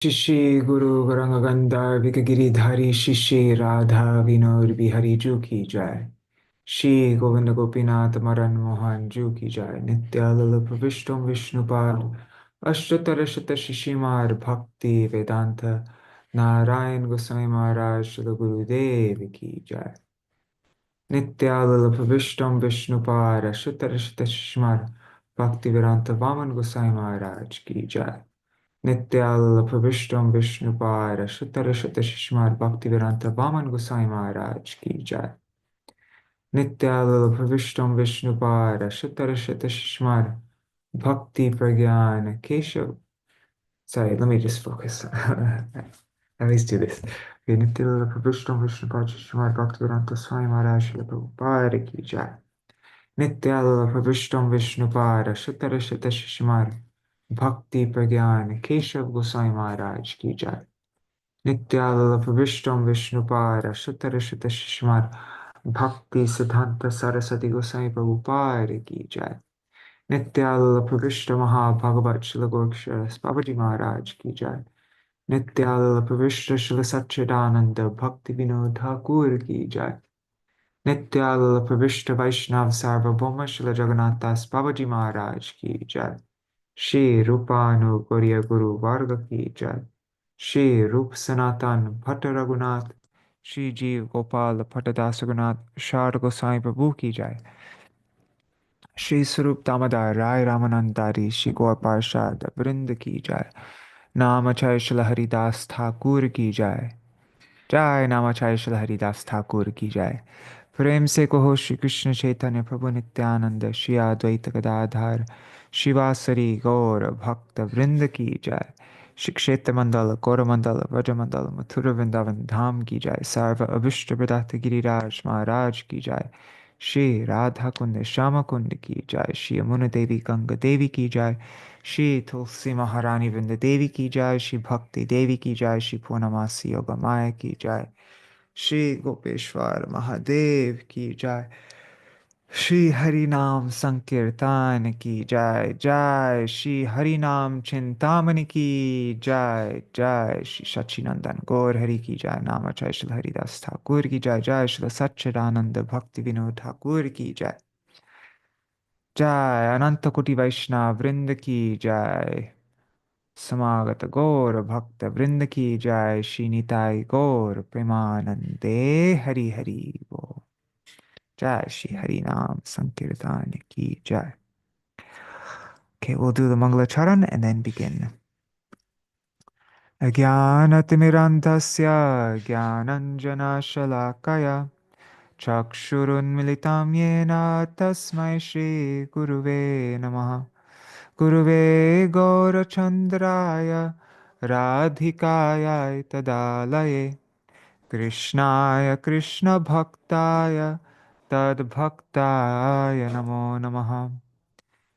शिष्य गुरु गौरांग गंधर्व गिरिधारी शिष्य राधा विनोद बिहारी जू की जय। श्री गोविंद गोपीनाथ मदन मोहन जू की जय। नित्यानंद विष्णु विष्णुपाद अष्टोत्तर शत शिशिमार भक्ति वेदांत नारायण गोसाई महाराज श्री गुरुदेव की जय। नित्यानंद विष्णु विष्णुपाद अष्टोत्तर शत शिशिमार भक्ति वेदांत वामन गोसाई महाराज की जय। नित्याल विष्णु विष्णुपाद शुतर शत शिशुमार भक्तिवेदांत वामन गोसाई महाराज की जय। नित्याल विष्णु विष्णुपाद शुतर शत शिशुमार भक्ति प्रज्ञान Keshav. Sorry, let me just focus. Let me do this. Okay, Nityal Vishnu Vishnupad Shishmar Bhaktivedanta Swami Maharaj Srila Prabhupada ki jai. Nityal Vishnu Vishnupad Shuttara Shata Shishmar Bhakti Pragyan Keshav Gosai Maharaj ki jai. Nityal Vishnu Vishnupad Shuttara Shata Shishmar Bhakti Siddhanta Saraswati Gosai Prabhupada ki jai. Nityal Pravishta Maha Bhagavat Shila Gorksha Babaji Maharaj ki jai. Nityal Pravishta Shila Saccidānanda Bhaktivinoda Ṭhākura ki jai. Nityal Pravishta Vaishnav Sarvabhauma Shila Jagannath Das Babaji Maharaj ki jai. Shri Rupanu Gauriya Guru Varga ki jai. Shri Rup Sanatan Bhatta Raghunath Shri Jeev Gopal Bhatta Das Raghunath Shad Gosai Prabhu ki jai. Shri Sarup Damodar Rai Ramanandari Shri Gaur Parshad Vrinda ki jai. Namachay Shri Haridas Ṭhākura ki jai. Jai Namachay Shri Haridas Ṭhākura ki jai. प्रेम से कहो श्री कृष्ण चैतन्य प्रभु नित्यानंद श्री अद्वैत गदाधर शिवासरी गौर भक्त वृंद की जय। श्री क्षेत्र मंडल गौर मंडल व्रज मंडल मथुरा वृंदावन धाम की जय। सर्व अभिष्ट प्रदात गिरिराज महाराज की जय। श्री राधा कुंड श्याम कुंड की जय। श्री यमुना देवी गंगा देवी की जय। श्री तुलसी महारानी वृंद देवी की जय। श्री भक्ति देवी की जय। श्री पूर्णमासी योग माया की जय। श्री गोपेश्वर महादेव की जय। श्री हरिनाम संकीर्तन की जय। जय श्री हरिनाम चिंतामणि की जय। जय श्री सच्चिदानंद गौर हरि की जय। नाम जय श्री हरिदास ठाकुर की जय। जय श्री सच्चिदानंद भक्ति विनोद ठाकुर की जय। जय अनंत कोटि वैष्णव वृंद की जय। समागत गौर भक्त वृंद की जय। श्री निताई गौर प्रेमानंदे हरि हरि बोल। Jai Shri Harinam Sankirtan ki jai. Okay, we'll do the Mangala Charan and then begin. Ajnanatimirandhasya Jnananjana Shalakaya Chakshurun Militam Yena Tasmai Shri Guruve Namaha. Guruve Gaurachandraya Radhikaya Tadalaye Krishnaya Krishna Bhaktaya Tad Bhaktaya Namo Namaha.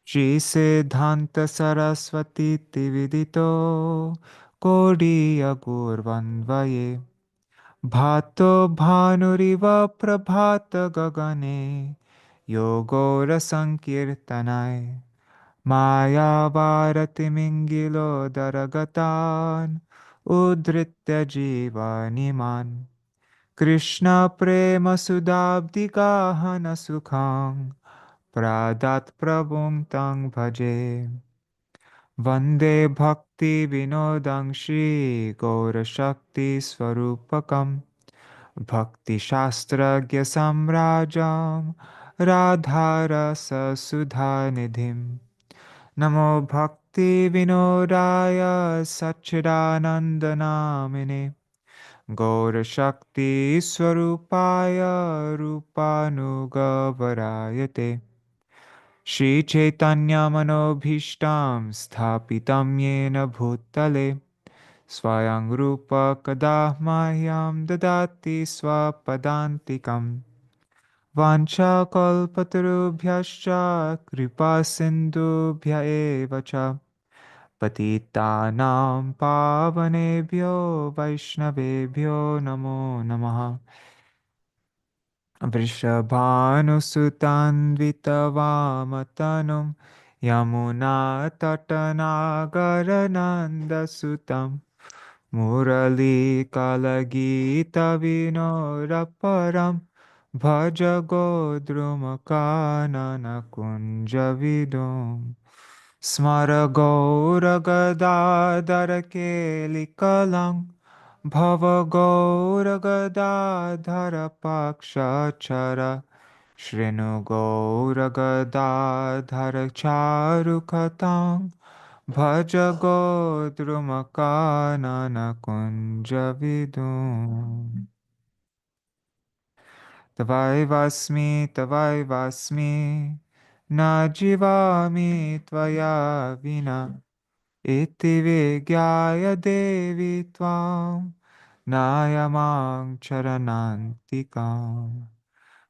Shri Siddhanta Saraswati Tividito Kodiya Gurvanvaye Bhato Bhanuriva Prabhata Gagane Yogora Sankirtanai Maya Bharati Mingilo Daragatan Udritya Jivaniman Krishna Prema Sudabdi Gahana Sukhang Pradat Prabhum Tang Bhaje Vande Bhakti Vinodang Shri Gaura Shakti Swarupakam Bhakti Shastragya Samrajam Radharasa Sudha Nidhim Namo Bhakti Vinodaya Sacchidananda Namine Gaura Shakti Swarupaya Rupanugavarayate Shri Chaitanya Manobhishtam Sthapitam Yena Bhutale Swayang Rupa Kadahmahyam Dadati Swapadantikam Vancha Kalpatarubhyascha Kripa Sindhubhya Evacha Patitanam Pavanebhyo Vaishnavebhyo Namo Namaha. Vrishabhanusutanvitavamatanum Yamuna Tatanagaranandasutam Murali Kalagita Vinoraparam Bhaja Godrumakanana Kunjavidum Smara Gaura Gadadhara Kelikalam Bhava Gaura Gadadhara Pakshachara Shrinu Gaura Gadadhara Charukatam Bhaja Godrumakanana Kunjavidum Tavai Vasmi Na Jivami Tvaya Vina Iti Vigyaya Devi Tvam Nayamang Charanantikam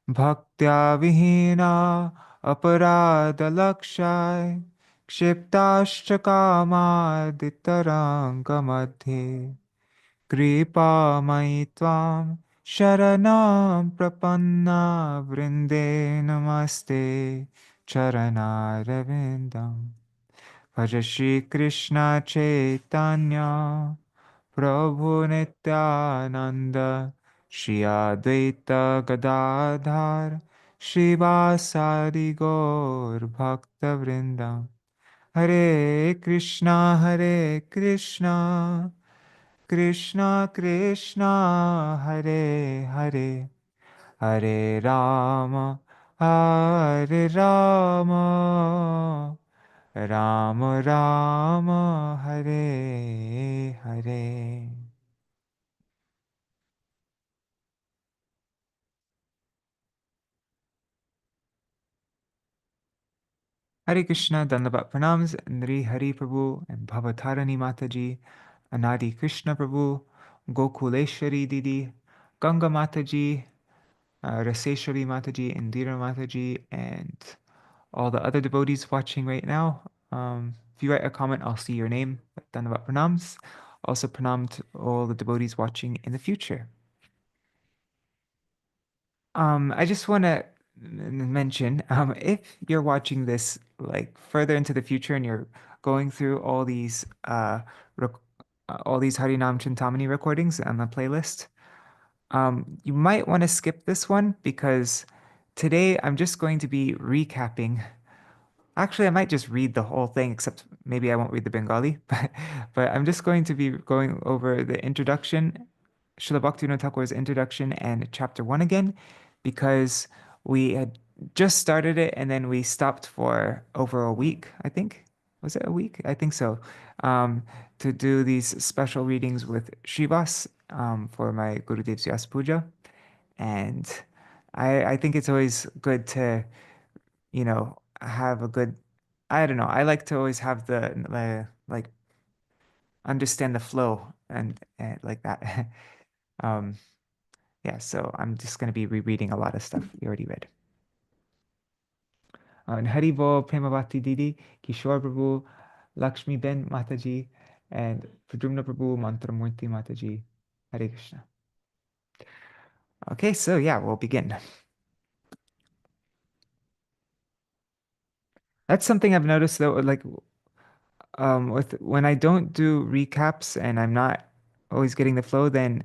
Bhaktya Vihina Aparada Lakshai Kshiptascha Kamadhitaranga Madhe Kripa Maitvam Sharanam Prapanna Vrinde Namaste Charanarvindam Bhaja Shri Krishna Chaitanya Prabhu Nityananda Shri Advaita Gadadhar Shri Vasari Gaur Bhakta Vrindam Hare Krishna Krishna Krishna Hare Hare Hare Rama Hare Rama Rama Rama Hare Hare. Hare Krishna, Dandavat Pranams, Nri Hari Prabhu and Bhavatarani Mataji, Anadi Krishna Prabhu, Gokuleshwari Didi, Ganga Mataji, Raseshwari Mataji, Indira Mataji, and all the other devotees watching right now. If you write a comment, I'll see your name. Dandavat Pranams. Also pranam to all the devotees watching in the future. I just want to mention, if you're watching this like further into the future and you're going through rec all these Harinam-cintāmaṇi recordings on the playlist, you might want to skip this one because today I'm just going to be recapping. Actually, I might just read the whole thing, except maybe I won't read the Bengali, but I'm just going to be going over the introduction, Srila Bhaktivinoda Thakur's introduction and chapter one again, because we had just started it and then we stopped for over a week, I think. Was it a week? I think so. Um, to do these special readings with Srivas for my Gurudev's Vyas Puja. And I think it's always good to have a good, I don't know, I like to always have the like understand the flow and like that. Um, yeah, so I'm just going to be rereading a lot of stuff you already read. And Haribo, Premavati Didi, Kishore Prabhu, Lakshmi Ben Mataji, and Pradumna Prabhu, Mantramurti Mataji. Hare Krishna. Okay, so yeah, we'll begin. That's something I've noticed though, like with when I don't do recaps and I'm not always getting the flow, then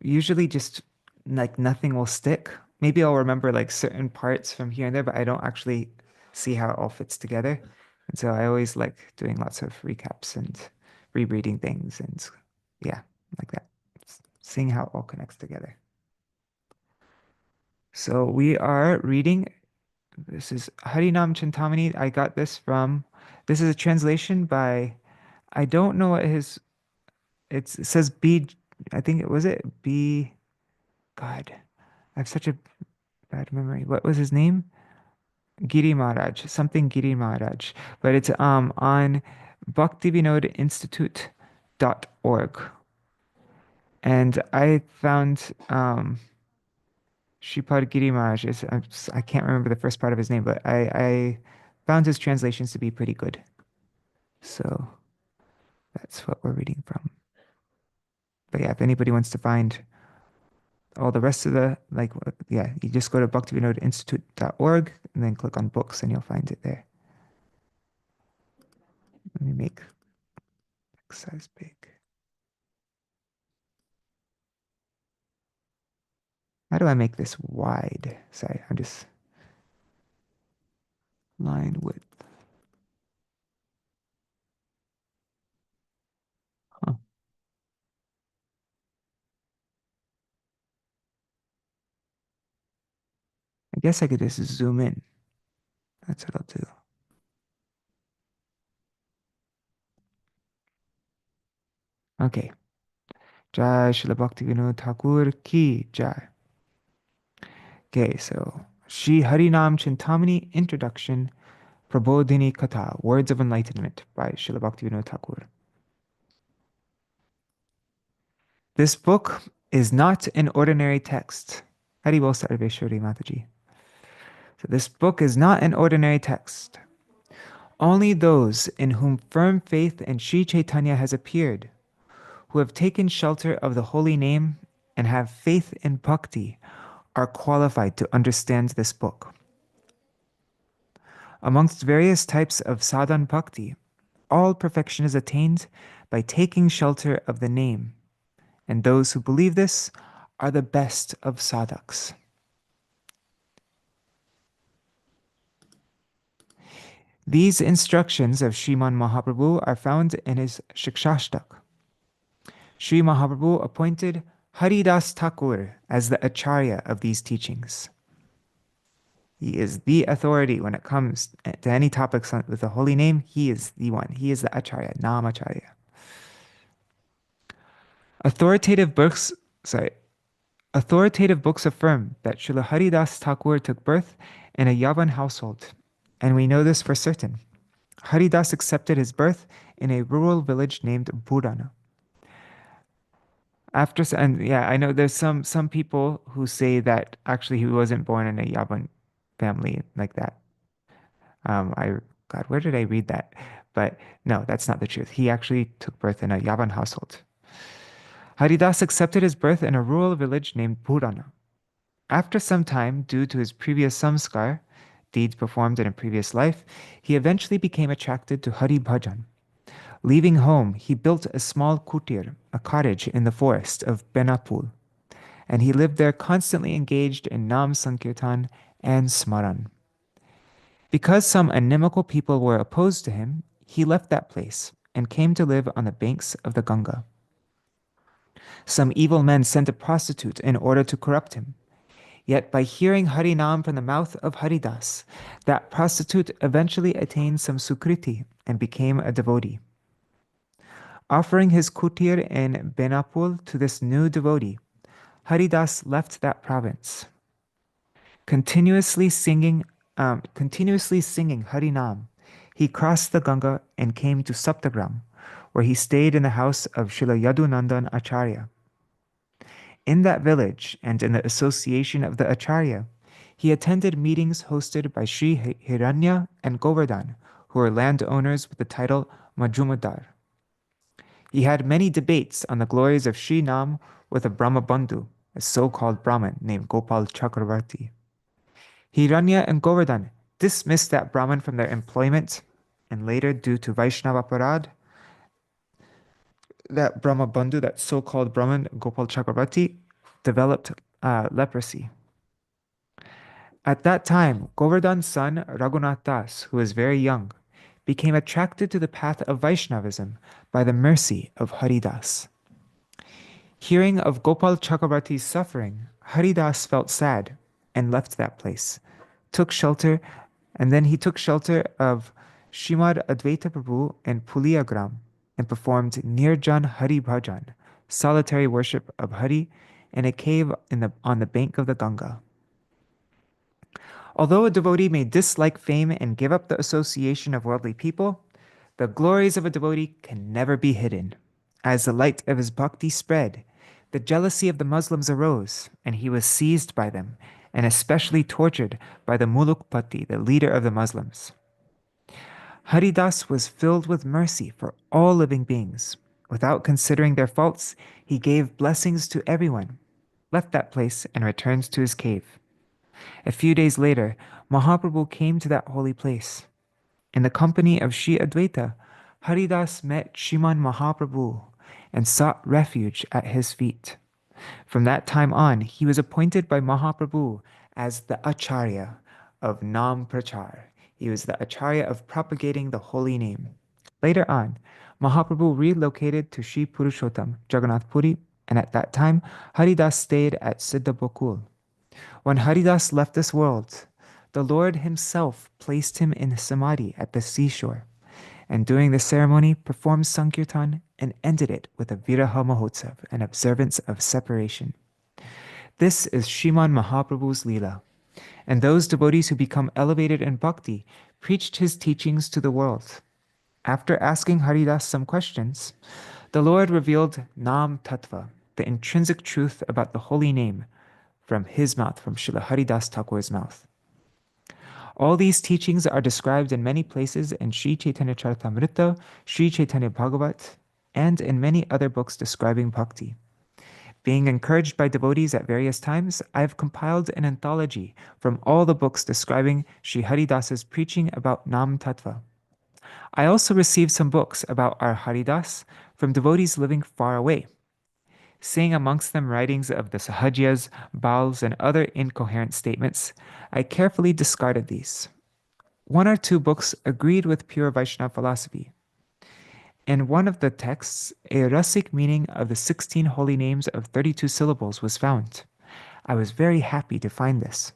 usually just like nothing will stick. Maybe I'll remember like certain parts from here and there, but I don't actually see how it all fits together. And so I always like doing lots of recaps and rereading things and yeah, like that. Seeing how it all connects together. So we are reading, this is Harinam-cintāmaṇi. I got this is a translation by, I don't know what it says B, I think it was it B, God, I have such a bad memory. What was his name? Giri Maharaj, something Giri Maharaj. But it's on Bhaktivinoda Institute.org. And I found Shripad Giri Maharaj I can't remember the first part of his name, but I found his translations to be pretty good. So that's what we're reading from. But yeah, if anybody wants to find all the rest of you just go to bhaktivinodainstitute.org and then click on books and you'll find it there. Let me make size big. How do I make this wide? Sorry, I'm just line width. Huh. I guess I could just zoom in. That's what I'll do. Okay. Jai Srila Bhaktivinoda Thakur ki Jai. Okay, so Śrī Harināma-cintāmaṇi Introduction, Prabodhini Katha, Words of Enlightenment by Srila Bhaktivinoda Thakur. This book is not an ordinary text. Haribol Sarveshwari Mataji. So this book is not an ordinary text. Only those in whom firm faith in Sri Chaitanya has appeared, who have taken shelter of the holy name and have faith in bhakti, are qualified to understand this book. Amongst various types of sadhan bhakti, all perfection is attained by taking shelter of the name, and those who believe this are the best of sadhaks. These instructions of Sriman Mahaprabhu are found in his Shikshashtak. Sri Mahaprabhu appointed Haridas Ṭhākura as the acharya of these teachings. He is the authority when it comes to any topics with the holy name. He is the one. He is the acharya, namacharya. Authoritative books affirm that Srila Haridas Thakur took birth in a Yavan household, and we know this for certain. Haridas accepted his birth in a rural village named Burana. I know there's some people who say that actually he wasn't born in a Yavan family like that. God, where did I read that? But no, that's not the truth. He actually took birth in a Yavan household. Haridas accepted his birth in a rural village named Purana. After some time, due to his previous samskar, deeds performed in a previous life, he eventually became attracted to Hari Bhajan. Leaving home, he built a small kutir, a cottage in the forest of Benapul, and he lived there constantly engaged in Nam Sankirtan and Smaran. Because some inimical people were opposed to him, he left that place and came to live on the banks of the Ganga. Some evil men sent a prostitute in order to corrupt him. Yet by hearing Harinam from the mouth of Haridas, that prostitute eventually attained some sukriti and became a devotee. Offering his kutir in Benapul to this new devotee, Haridas left that province. Continuously singing Harinam, he crossed the Ganga and came to Saptagram, where he stayed in the house of Srila Yadunandan Acharya. In that village and in the association of the Acharya, he attended meetings hosted by Śrī Hiranya and Govardhan, who were landowners with the title Majumdar. He had many debates on the glories of Śrī Nam with a Brahma Bandhu, a so-called Brahmin named Gopal Chakravarti. Hiranya and Govardhan dismissed that Brahmin from their employment, and later, due to Vaishnava Parad, that Brahma Bandhu, that so-called Brahmin, Gopal Chakravarti, developed leprosy. At that time, Govardhan's son, Raghunath Das, who was very young, became attracted to the path of Vaishnavism by the mercy of Haridas. Hearing of Gopal Chakravarti's suffering, Haridas felt sad and left that place, and he took shelter of Srimad Advaita Prabhu in Puliyagram, and performed Nirjan Hari Bhajan, solitary worship of Hari, in a cave on the bank of the Ganga. Although a devotee may dislike fame and give up the association of worldly people, the glories of a devotee can never be hidden. As the light of his bhakti spread, the jealousy of the Muslims arose, and he was seized by them, and especially tortured by the Mulukpati, the leader of the Muslims. Haridas was filled with mercy for all living beings. Without considering their faults, he gave blessings to everyone, left that place, and returned to his cave. A few days later, Mahaprabhu came to that holy place. In the company of Śrī Advaita, Haridas met Shriman Mahaprabhu and sought refuge at his feet. From that time on, he was appointed by Mahaprabhu as the Acharya of Nam Prachar. He was the Acharya of propagating the holy name. Later on, Mahaprabhu relocated to Sri Purushottam, Jagannath Puri, and at that time, Haridas stayed at Siddha Bokul. When Haridas left this world, the Lord himself placed him in samadhi at the seashore, and during the ceremony performed Sankirtan and ended it with a Viraha Mahotsav, an observance of separation. This is Sriman Mahaprabhu's Leela, and those devotees who become elevated in bhakti preached his teachings to the world. After asking Haridas some questions, the Lord revealed Nam Tattva, the intrinsic truth about the holy name, from his mouth, from Śrīla Haridas Thakur's mouth. All these teachings are described in many places in Sri Chaitanya Charitamrita, Sri Chaitanya Bhagavat, and in many other books describing bhakti. Being encouraged by devotees at various times, I have compiled an anthology from all the books describing Sri Haridas's preaching about Nam Tattva. I also received some books about our Haridas from devotees living far away. Seeing amongst them writings of the Sahajiyas, Bals, and other incoherent statements, I carefully discarded these. One or two books agreed with pure Vaishnava philosophy. In one of the texts, a rasic meaning of the 16 holy names of 32 syllables was found. I was very happy to find this.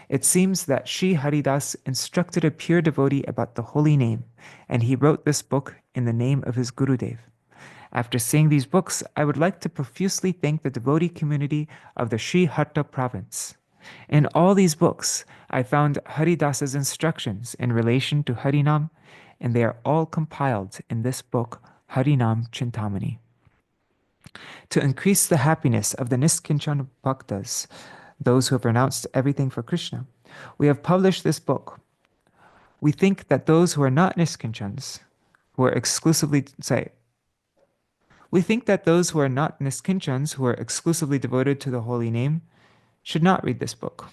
It seems that Sri Haridas instructed a pure devotee about the holy name, and he wrote this book in the name of his Gurudev. After seeing these books, I would like to profusely thank the devotee community of the Sri Harta province. In all these books, I found Haridas's instructions in relation to Harinam, and they are all compiled in this book, Harināma-cintāmaṇi. To increase the happiness of the Niskinchan Bhaktas, those who have renounced everything for Krishna, we have published this book. We think that those who are not Niskinchans, who are exclusively, we think that those who are not Niskinchans, who are exclusively devoted to the holy name, should not read this book.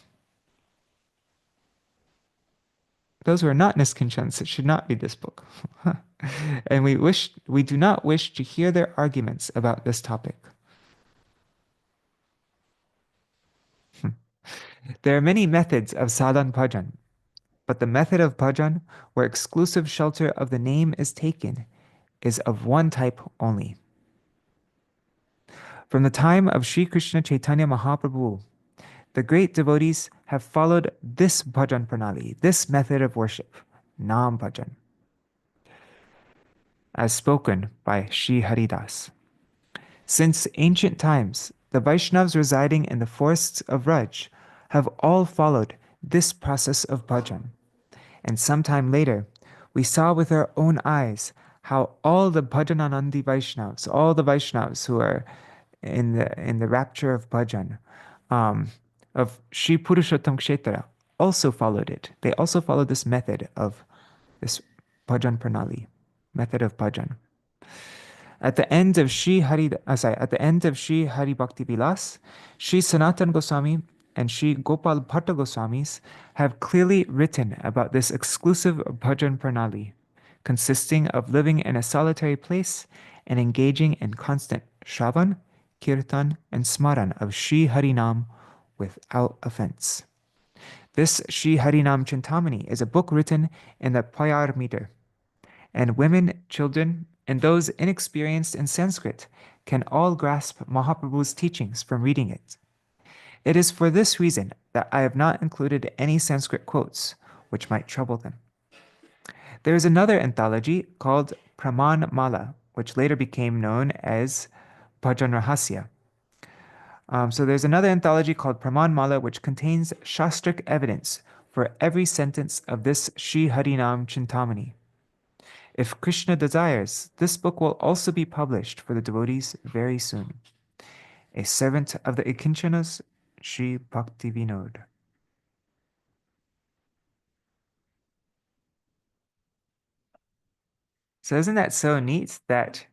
Those who are not Niskinchans should not read this book. And we do not wish to hear their arguments about this topic. There are many methods of sadhan bhajan, but the method of bhajan, where exclusive shelter of the name is taken, is of one type only. From the time of Sri Krishna Chaitanya Mahaprabhu, the great devotees have followed this bhajan pranali, this method of worship, Nam bhajan, as spoken by Sri Haridas. Since ancient times, the Vaishnavas residing in the forests of Raj have all followed this process of bhajan. And sometime later, we saw with our own eyes how all the bhajananandi Vaishnavas, all the Vaishnavas who are in the rapture of bhajan, of Sri Purushottam Kshetra, also followed it. They also followed this method of this bhajan pranali, method of bhajan. At the end of Sri Hari Bhakti Vilas, Sri Sanatan Goswami and Sri Gopal Bhatta Goswamis have clearly written about this exclusive bhajan pranali, consisting of living in a solitary place and engaging in constant shravan, kirtan, and smaran of Śrī Harināma without offense. This Śrī Harināma-cintāmaṇi is a book written in the Payar meter, and women, children, and those inexperienced in Sanskrit can all grasp Mahaprabhu's teachings from reading it. It is for this reason that I have not included any Sanskrit quotes, which might trouble them. There is another anthology called Praman Mala, which later became known as Bhajan Rahasya. So there's another anthology called Praman Mala, which contains shastric evidence for every sentence of this Śrī Harināma-cintāmaṇi. If Krishna desires, this book will also be published for the devotees very soon. A servant of the Ikinchanas, Sri Bhaktivinoda. So isn't that so neat that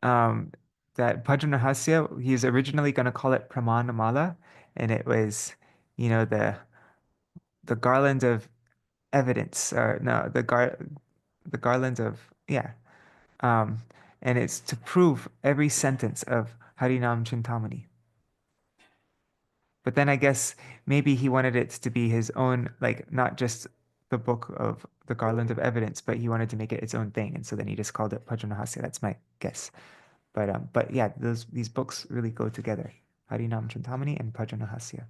that Bhajan Rahasya, he's originally going to call it Pramana Mala, and it was, the garland of evidence, or no, the garland of, and it's to prove every sentence of Harināma-cintāmaṇi. But then I guess maybe he wanted it to be his own, like not just the book of the Garland of Evidence, but he wanted to make it its own thing. And so then he just called it Bhajanahasya. That's my guess. But yeah, these books really go together. Harināma-cintāmaṇi and Bhajanahasya.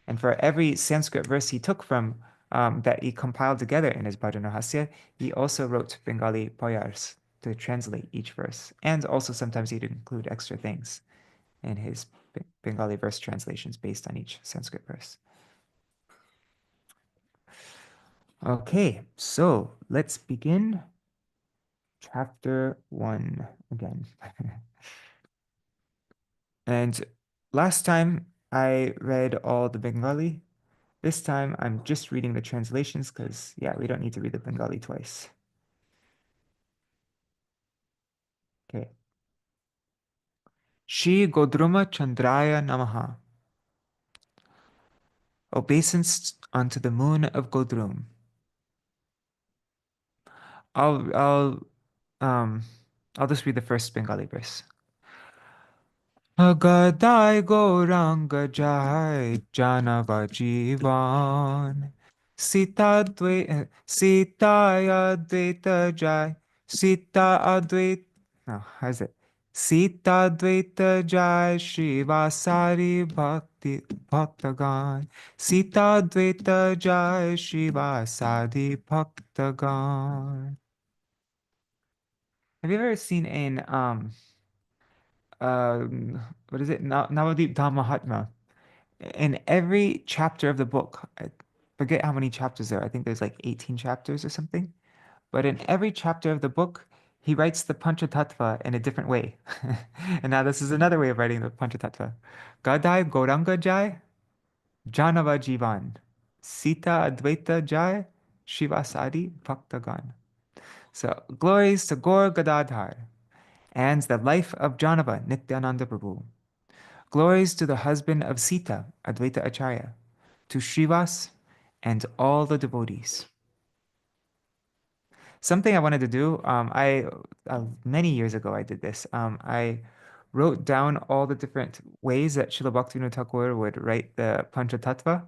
And for every Sanskrit verse he took from that he compiled together in his Bhajanahasya, he also wrote Bengali poyars to translate each verse. And also sometimes he'd include extra things in his Bengali verse translations based on each Sanskrit verse. Okay, so let's begin chapter 1 again. And last time I read all the Bengali. This time I'm just reading the translations because, yeah, we don't need to read the Bengali twice. Okay. Shri Godruma Chandraya Namaha. Obeisance unto the moon of Godrum. I'll just read the first Bengali verse. Agadai Goranga Jai Janava Jivan Sita Advaita Jai Sita Advaita. No, how is it? Sita Advaita Jai Shivasari Bhakti Bhaktagan Sita Advaita Jai Shivasari Bhaktagan. Have you ever seen in what is it? Navadip Mahatma. In every chapter of the book, I forget how many chapters there are. I think there's like 18 chapters or something. But in every chapter of the book, he writes the Panchatattva in a different way. And now this is another way of writing the Panchatattva. Gadai Gauranga Jai, Janava Jivan, Sita Advaita Jai, Shivasadi Bhaktagan. So glories to Gaur Gadadhar and the life of Janava Nityananda Prabhu. Glories to the husband of Sita, Advaita Acharya, to Srivas and all the devotees. Something I wanted to do, many years ago I did this. I wrote down all the different ways that Srila Bhaktivinoda Thakur would write the Panchatattva,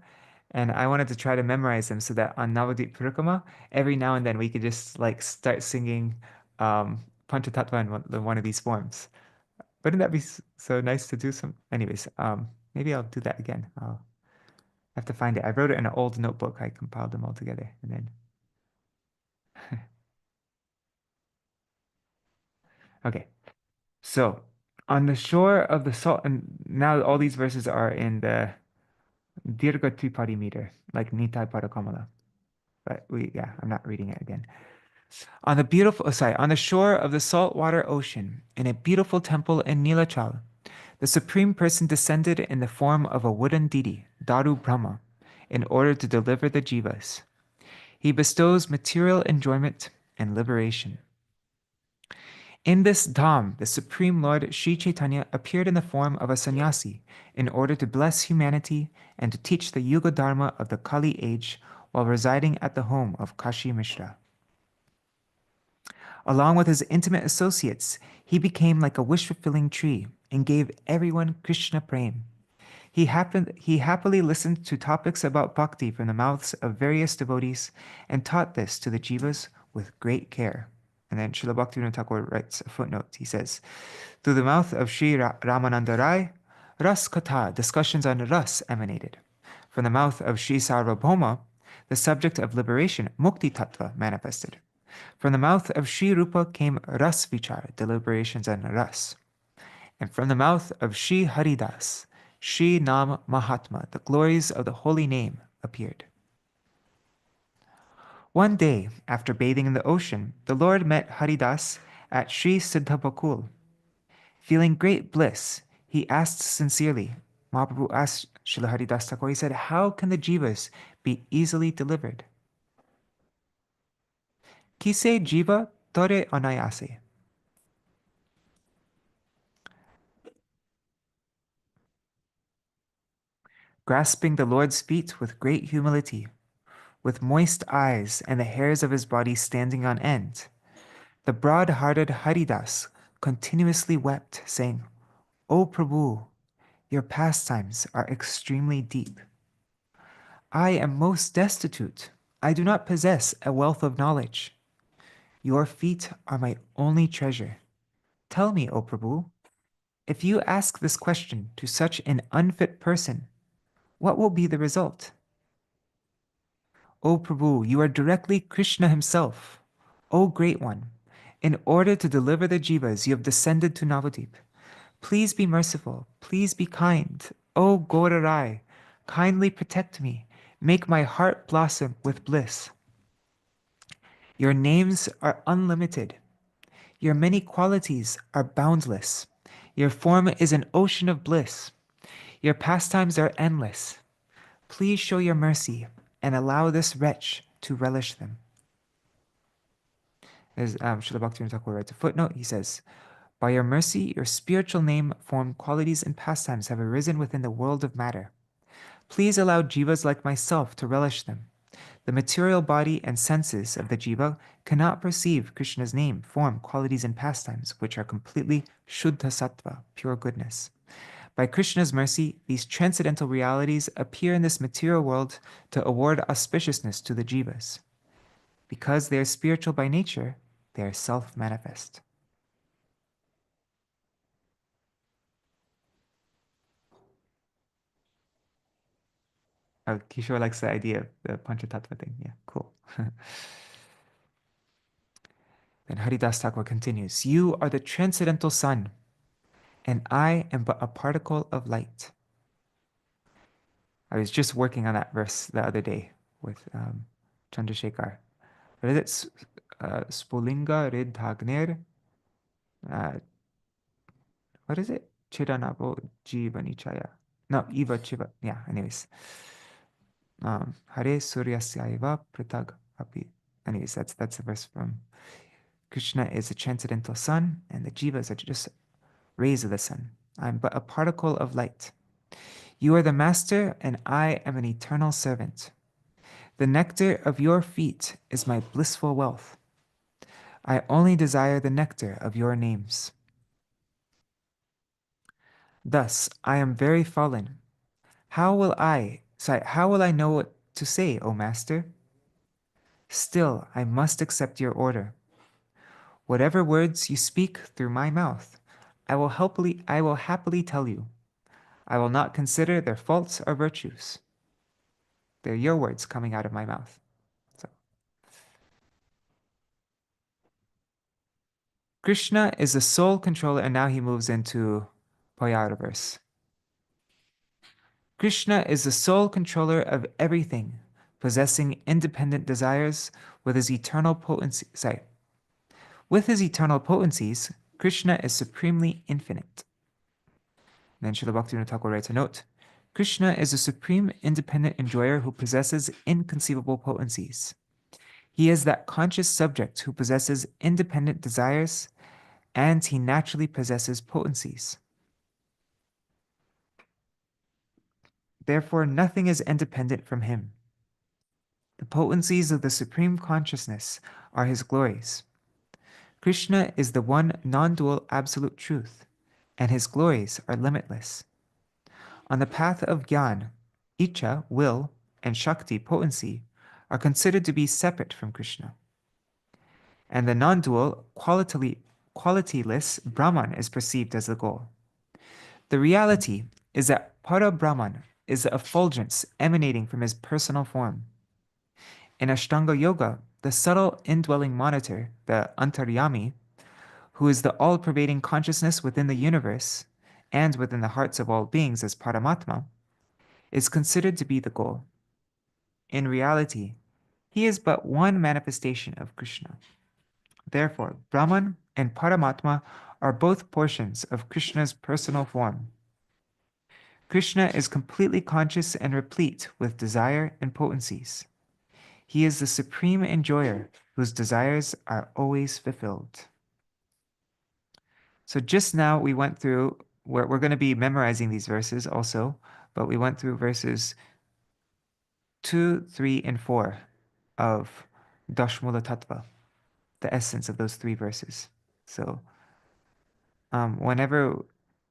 and I wanted to try to memorize them so that on Navadip Parikrama, every now and then we could just like start singing Panchatattva in one of these forms. Wouldn't that be so nice to do some? Anyways, maybe I'll do that again. I'll have to find it. I wrote it in an old notebook. I compiled them all together and then. Okay. So on the shore of the salt, and now all these verses are in the Dirgha Tripadi meter, like Nitai Padakamala. But I'm not reading it again. On the shore of the saltwater ocean, in a beautiful temple in Nilachal, the Supreme Person descended in the form of a wooden deity, Daru Brahma, in order to deliver the jivas. He bestows material enjoyment and liberation. In this dham, the Supreme Lord Sri Chaitanya appeared in the form of a sannyasi in order to bless humanity and to teach the Yuga Dharma of the Kali age while residing at the home of Kashi Mishra. Along with his intimate associates, he became like a wish-fulfilling tree and gave everyone Krishna prem. He happily listened to topics about bhakti from the mouths of various devotees and taught this to the jivas with great care. And then Srila Bhaktivinoda Thakur writes a footnote. He says, through the mouth of Sri Ramananda Rai, Ras Katha, discussions on Ras emanated. From the mouth of Sri Sarvabhauma, the subject of liberation, Mukti Tattva, manifested. From the mouth of Sri Rupa came Ras Vichar, deliberations on Ras. And from the mouth of Sri Haridas, Shri Nam Mahatma, the glories of the holy name, appeared. One day, after bathing in the ocean, the Lord met Haridas at Sri Siddhabakul. Feeling great bliss, he asked sincerely, Mahaprabhu asked Srila Haridas Thakur, he said, how can the jivas be easily delivered? Kise jiva tore anayase. Grasping the Lord's feet with great humility, with moist eyes and the hairs of his body standing on end, the broad-hearted Haridas continuously wept, saying, O Prabhu, your pastimes are extremely deep. I am most destitute. I do not possess a wealth of knowledge. Your feet are my only treasure. Tell me, O Prabhu, if you ask this question to such an unfit person, what will be the result? O Prabhu, you are directly Krishna himself. O Great One, in order to deliver the jivas, you have descended to Navadip. Please be merciful. Please be kind. O Gorarai, kindly protect me. Make my heart blossom with bliss. Your names are unlimited. Your many qualities are boundless. Your form is an ocean of bliss. Your pastimes are endless. Please show your mercy and allow this wretch to relish them. As Srila Bhaktivinoda Ṭhākura writes a footnote, he says, by your mercy, your spiritual name-formed qualities and pastimes have arisen within the world of matter. Please allow jivas like myself to relish them. The material body and senses of the jiva cannot perceive Krishna's name, form, qualities, and pastimes, which are completely Shuddha Sattva, pure goodness. By Krishna's mercy, these transcendental realities appear in this material world to award auspiciousness to the jivas. Because they are spiritual by nature, they are self-manifest. Oh, Kishore likes the idea of the Panchatattva thing. Yeah, cool. Then Haridas Thakur continues, you are the transcendental sun, and I am but a particle of light. I was just working on that verse the other day with Chandrasekhar. What is it? Spulinga Ridhagnir. What is it? Chidanabo Jiva Nichaya. No, Eva Chiva. Yeah, anyways. Hare Suryasyaiva Pritag Api. Anyways, that's the verse from Krishna is a transcendental sun, and the jivas are just rays of the sun. I'm but a particle of light. You are the master, and I am an eternal servant. The nectar of your feet is my blissful wealth. I only desire the nectar of your names. Thus, I am very fallen. How will I know what to say, O Master? Still, I must accept your order. Whatever words you speak through my mouth, I will happily tell you. I will not consider their faults or virtues. They're your words coming out of my mouth. So, Krishna is the sole controller, and now he moves into Payara verse. Krishna is the sole controller of everything, possessing independent desires with his eternal potency. With his eternal potencies, Krishna is supremely infinite. Then Srila Bhaktivinoda Thakur writes a note. Krishna is a supreme independent enjoyer who possesses inconceivable potencies. He is that conscious subject who possesses independent desires, and he naturally possesses potencies. Therefore, nothing is independent from him. The potencies of the Supreme Consciousness are his glories. Krishna is the one non-dual absolute truth, and his glories are limitless. On the path of Gyan, Icha, will, and Shakti, potency, are considered to be separate from Krishna. And the non-dual, qualityless Brahman is perceived as the goal. The reality is that Para Brahman is the effulgence emanating from his personal form. In Ashtanga Yoga, the subtle indwelling monitor, the Antaryami, who is the all-pervading consciousness within the universe and within the hearts of all beings as Paramatma, is considered to be the goal. In reality, he is but one manifestation of Krishna. Therefore, Brahman and Paramatma are both portions of Krishna's personal form. Krishna is completely conscious and replete with desire and potencies. He is the supreme enjoyer whose desires are always fulfilled. So just now we went through, we're going to be memorizing these verses also, but we went through verses 2, 3, and 4 of Dashmula Tattva, the essence of those 3 verses. So whenever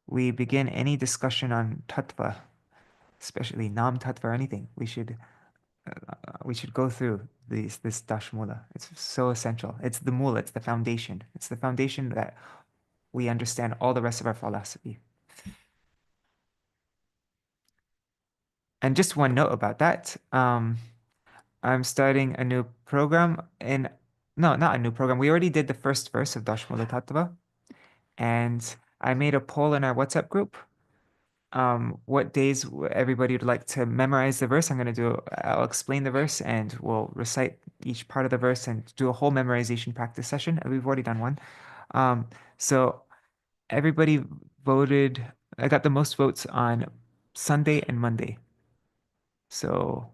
we begin any discussion on tattva, especially nam tattva or anything, we should go through this dashmula. It's so essential. It's the mula, it's the foundation. It's the foundation that we understand all the rest of our philosophy. And just one note about that. I'm starting a new program no, not a new program. We already did the first verse of Dashmula Tattva, and I made a poll in our WhatsApp group. What days everybody would like to memorize the verse. I'll explain the verse and we'll recite each part of the verse and do a whole memorization practice session. We've already done one. So everybody voted. I got the most votes on Sunday and Monday. So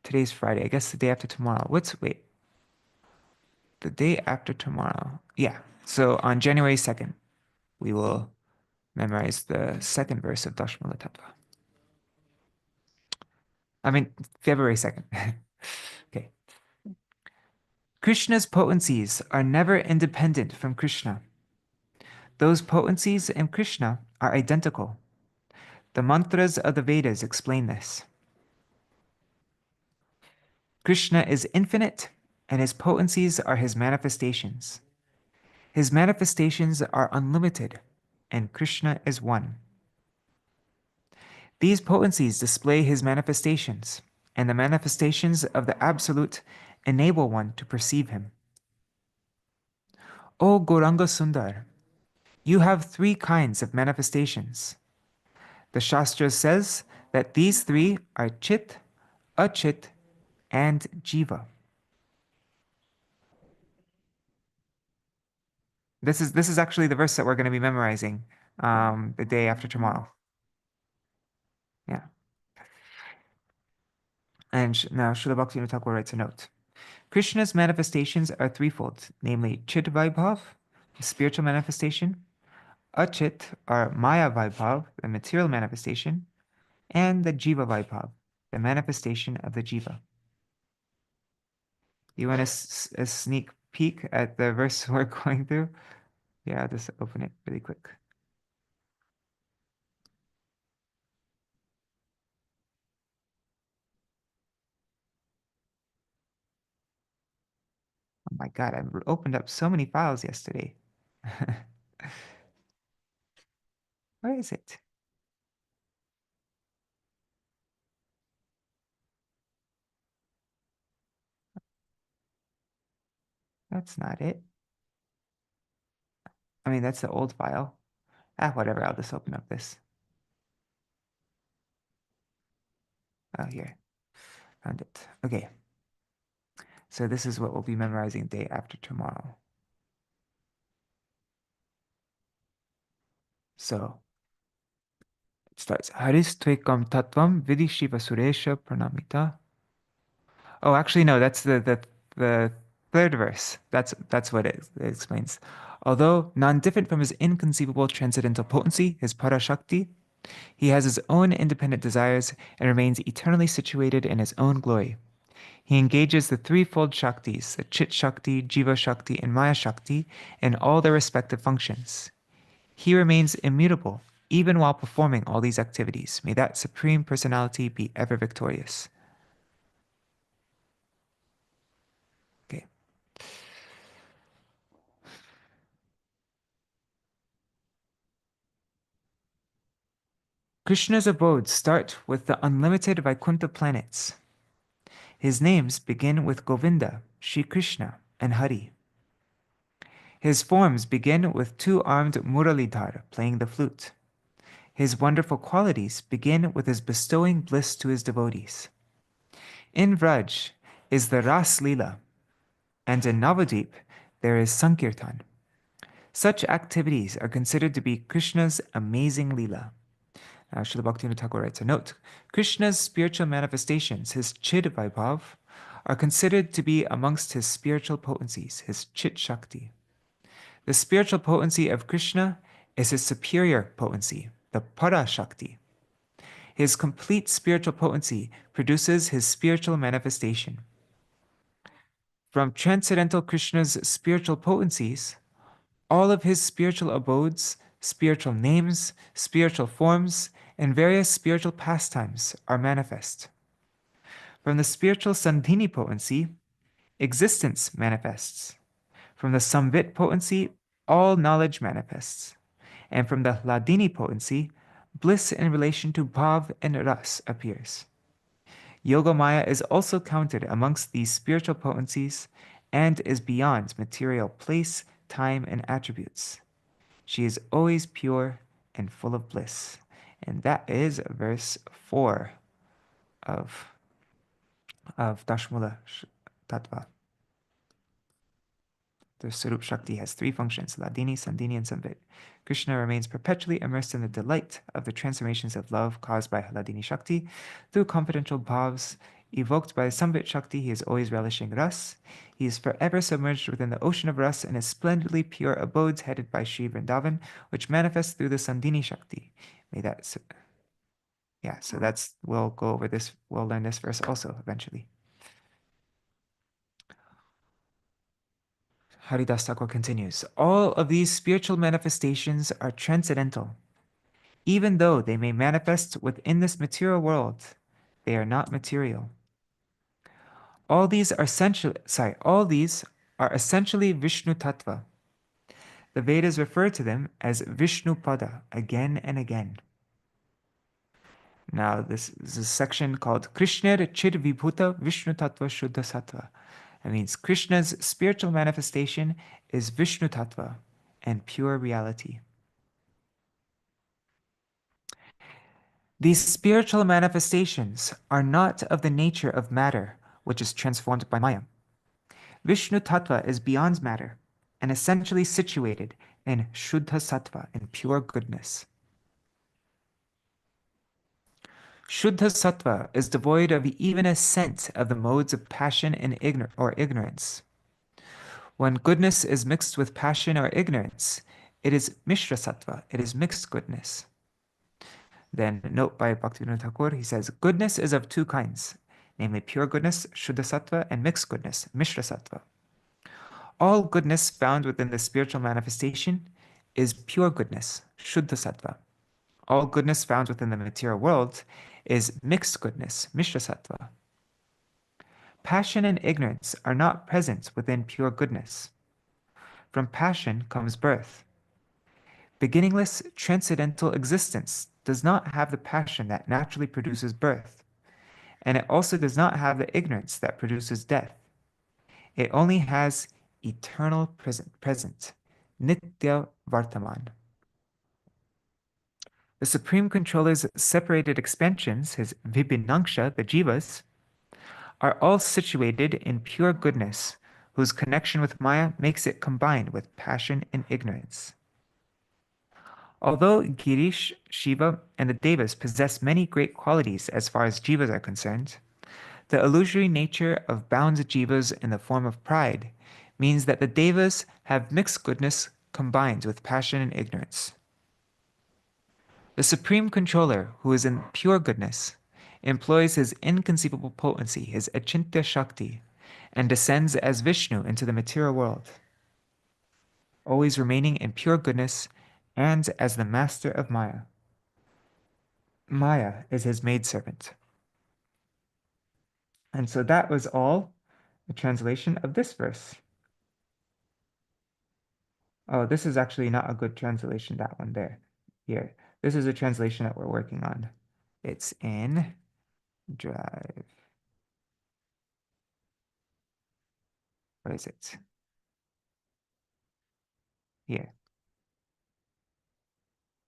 today's Friday. I guess the day after tomorrow. Wait. The day after tomorrow. Yeah. So on January 2nd, we will memorize the second verse of Dashmula Tattva. I mean, February 2nd. Okay. Krishna's potencies are never independent from Krishna. Those potencies and Krishna are identical. The mantras of the Vedas explain this. Krishna is infinite, and his potencies are his manifestations. His manifestations are unlimited, and Krishna is one. These potencies display his manifestations, and the manifestations of the Absolute enable one to perceive him. O Gauranga Sundar, you have three kinds of manifestations. The Shastra says that these three are Chit, Achit, and Jiva. This is actually the verse that we're going to be memorizing the day after tomorrow. Yeah. And now Srila Bhaktivinoda Ṭhākura writes a note. Krishna's manifestations are threefold, namely Chit Vaibhav, the spiritual manifestation, Achit, or Maya Vaibhav, the material manifestation, and the Jiva Vaibhav, the manifestation of the Jiva. You want a sneak peek at the verse we're going through? Yeah, I'll just open it really quick. Oh my God, I opened up so many files yesterday. Where is it? That's not it. I mean, that's the old file. Whatever, I'll just open up this. Oh, here. Found it. Okay. So this is what we'll be memorizing day after tomorrow. So it starts. Haris Tvekam Tattvam Vidi Shiva Suresha Pranamita. Oh, actually, no, that's the third verse. That's what it explains. Although non-different from his inconceivable transcendental potency, his Parashakti, he has his own independent desires and remains eternally situated in his own glory. He engages the threefold Shaktis, the Chit Shakti, Jiva Shakti, and Maya Shakti, in all their respective functions. He remains immutable, even while performing all these activities. May that Supreme Personality be ever victorious. Okay. Krishna's abodes start with the unlimited Vaikuntha planets. His names begin with Govinda, Shri Krishna, and Hari. His forms begin with two-armed Muralidhar playing the flute. His wonderful qualities begin with his bestowing bliss to his devotees. In Vraj is the Ras Lila, and in Navadip there is Sankirtan. Such activities are considered to be Krishna's amazing Lila. Srila Bhaktivinoda Ṭhākura writes a note. Krishna's spiritual manifestations, his Chid Vaibhav, are considered to be amongst his spiritual potencies, his Chit Shakti. The spiritual potency of Krishna is his superior potency, the Para Shakti. His complete spiritual potency produces his spiritual manifestation. From transcendental Krishna's spiritual potencies, all of his spiritual abodes spiritual names, spiritual forms, and various spiritual pastimes are manifest. From the spiritual Sandhini potency, existence manifests. From the Samvit potency, all knowledge manifests. And from the Hladini potency, bliss in relation to Bhav and Ras appears. Yogamaya is also counted amongst these spiritual potencies and is beyond material place, time, and attributes. She is always pure and full of bliss. And that is verse 4 of Dashmula Tattva. The Sarup Shakti has three functions, Hladini, Sandhini, and Samvit. Krishna remains perpetually immersed in the delight of the transformations of love caused by Hladini Shakti. Through confidential bhavs evoked by Samvit Shakti, he is always relishing ras. He is forever submerged within the ocean of ras and his splendidly pure abodes headed by Śrī Vrindavan, which manifests through the Sandhini Shakti. May that... Yeah, so we'll go over this, we'll learn this verse also eventually. Haridas Thakur continues, all of these spiritual manifestations are transcendental. Even though they may manifest within this material world, they are not material. All these are essentially Vishnu Tattva. The Vedas refer to them as Vishnu Pada again and again. Now this is a section called Krishna Chir Vibhuta Vishnu Tattva Shuddha Sattva. That means Krishna's spiritual manifestation is Vishnu Tattva and pure reality. These spiritual manifestations are not of the nature of matter, which is transformed by Maya. Vishnu Tattva is beyond matter and essentially situated in Shuddha Sattva, in pure goodness. Shuddha Sattva is devoid of even a scent of the modes of passion and ignorance. When goodness is mixed with passion or ignorance, it is Mishra Sattva, it is mixed goodness. Then, note by Bhaktivinoda Ṭhākura, he says, goodness is of two kinds, namely pure goodness, Shuddha Sattva, and mixed goodness, Mishra Sattva. All goodness found within the spiritual manifestation is pure goodness, Shuddha Sattva. All goodness found within the material world is mixed goodness, Mishra Sattva. Passion and ignorance are not present within pure goodness. From passion comes birth. Beginningless, transcendental existence does not have the passion that naturally produces birth, and it also does not have the ignorance that produces death. It only has eternal present, Nitya Vartaman. The Supreme Controller's separated expansions, his Vibhinangsha, the Jivas, are all situated in pure goodness, whose connection with Maya makes it combined with passion and ignorance. Although Girish, Shiva, and the Devas possess many great qualities as far as Jivas are concerned, the illusory nature of bound Jivas in the form of pride means that the Devas have mixed goodness combined with passion and ignorance. The Supreme Controller, who is in pure goodness, employs his inconceivable potency, his Achintya Shakti, and descends as Vishnu into the material world, always remaining in pure goodness and as the master of Maya. Maya is his maidservant. And so that was all the translation of this verse. Oh, this is actually not a good translation, that one there. Here. This is a translation that we're working on. It's in Drive. What is it? Here.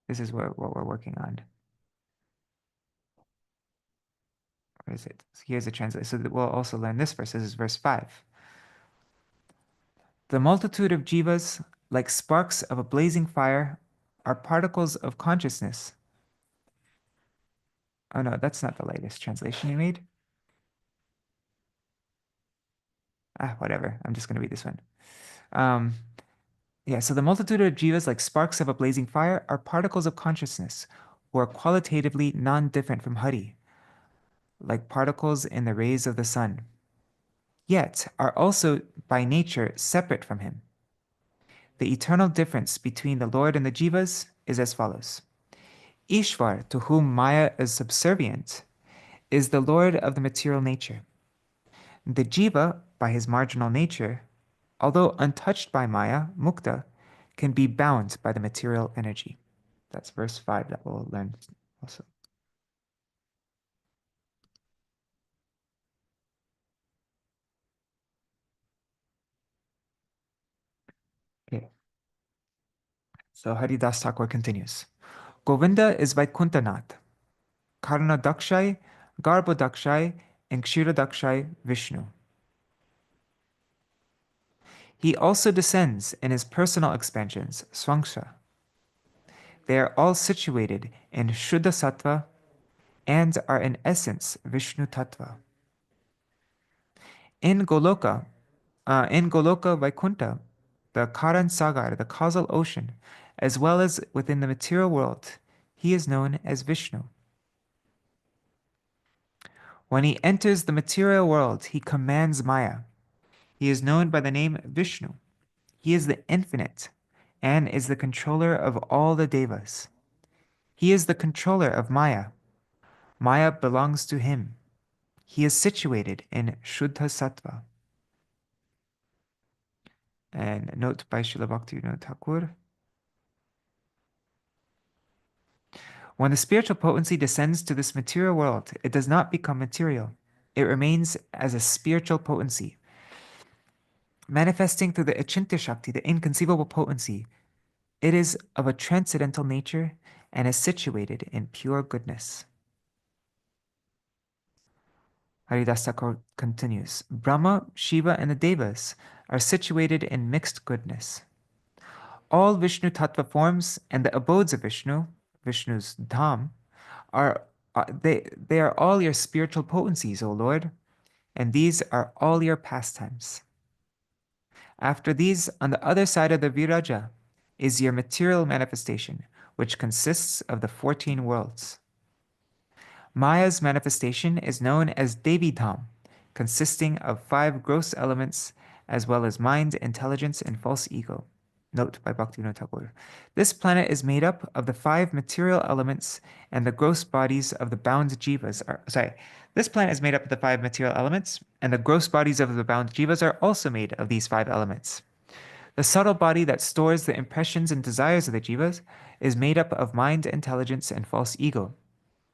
This is what we're working on. Where is it? So here's the translation. So we'll also learn this verse. This is verse 5. The multitude of jivas, like sparks of a blazing fire, are particles of consciousness. Oh no, that's not the latest translation you made. Whatever. I'm just going to read this one. Yeah, so the multitude of jivas, like sparks of a blazing fire, are particles of consciousness, who are qualitatively non-different from Hari, like particles in the rays of the sun, yet are also by nature separate from him. The eternal difference between the Lord and the jivas is as follows. Ishvar, to whom Maya is subservient, is the lord of the material nature. The jiva, by his marginal nature, although untouched by Maya, mukta, can be bound by the material energy. That's verse 5 that we'll learn also. Okay. So Haridas Thakur continues. Govinda is Vaikuntanath, Karna Dakshai, Garbha Dakshai, and Kshira Dakshai Vishnu. He also descends in his personal expansions, Swangsha. They are all situated in Shuddha Sattva and are in essence Vishnu Tattva. In Goloka Vaikuntha, the Karan Sagar, the causal ocean, as well as within the material world, he is known as Vishnu. When he enters the material world, he commands Maya. He is known by the name Vishnu. He is the infinite and is the controller of all the devas. He is the controller of Maya. Maya belongs to him. He is situated in Shuddha Sattva. And note by Srila Bhaktivinoda Ṭhākura. When the spiritual potency descends to this material world, it does not become material. It remains as a spiritual potency, manifesting through the Achintya Shakti, the inconceivable potency. It is of a transcendental nature and is situated in pure goodness. Haridas Thakur continues, Brahma, Shiva, and the Devas are situated in mixed goodness. All Vishnu Tattva forms and the abodes of Vishnu, Vishnu's Dham, they are all your spiritual potencies, O Lord, and these are all your pastimes. After these, on the other side of the Viraja, is your material manifestation, which consists of the 14 worlds. Maya's manifestation is known as Devi Dham, consisting of 5 gross elements, as well as mind, intelligence, and false ego. Note by Bhaktivinoda Thakur. This planet is made up of the 5 material elements, and the gross bodies of the bound jivas this planet is made up of the 5 material elements, and the gross bodies of the bound jivas are also made of these 5 elements. The subtle body that stores the impressions and desires of the jivas is made up of mind, intelligence, and false ego,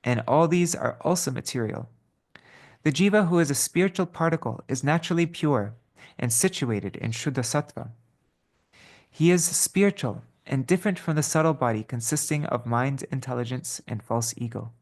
and all these are also material. The jiva who is a spiritual particle is naturally pure and situated in Shuddha Sattva. He is spiritual and different from the subtle body consisting of mind, intelligence, and false ego.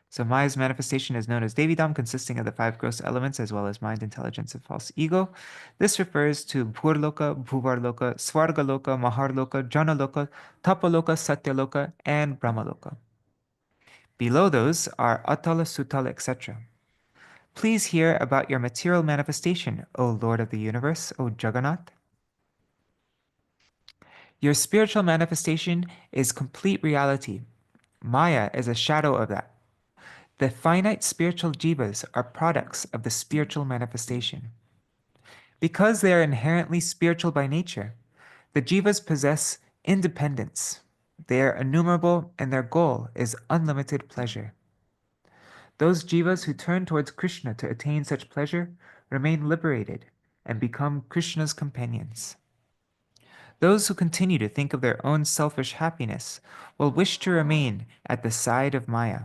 So Maya's manifestation is known as Devidam, consisting of the 5 gross elements as well as mind, intelligence, and false ego. This refers to Bhurloka, Bhuvarloka, Svargaloka, Maharloka, Janaloka, Tapaloka, Satyaloka, and Brahmaloka. Below those are Atala, Sutala, etc. Please hear about your material manifestation, O Lord of the universe, O Jagannath. Your spiritual manifestation is complete reality. Maya is a shadow of that. The finite spiritual jivas are products of the spiritual manifestation. Because they are inherently spiritual by nature, the jivas possess independence. They are innumerable and their goal is unlimited pleasure. Those jivas who turn towards Krishna to attain such pleasure remain liberated and become Krishna's companions. Those who continue to think of their own selfish happiness will wish to remain at the side of Maya.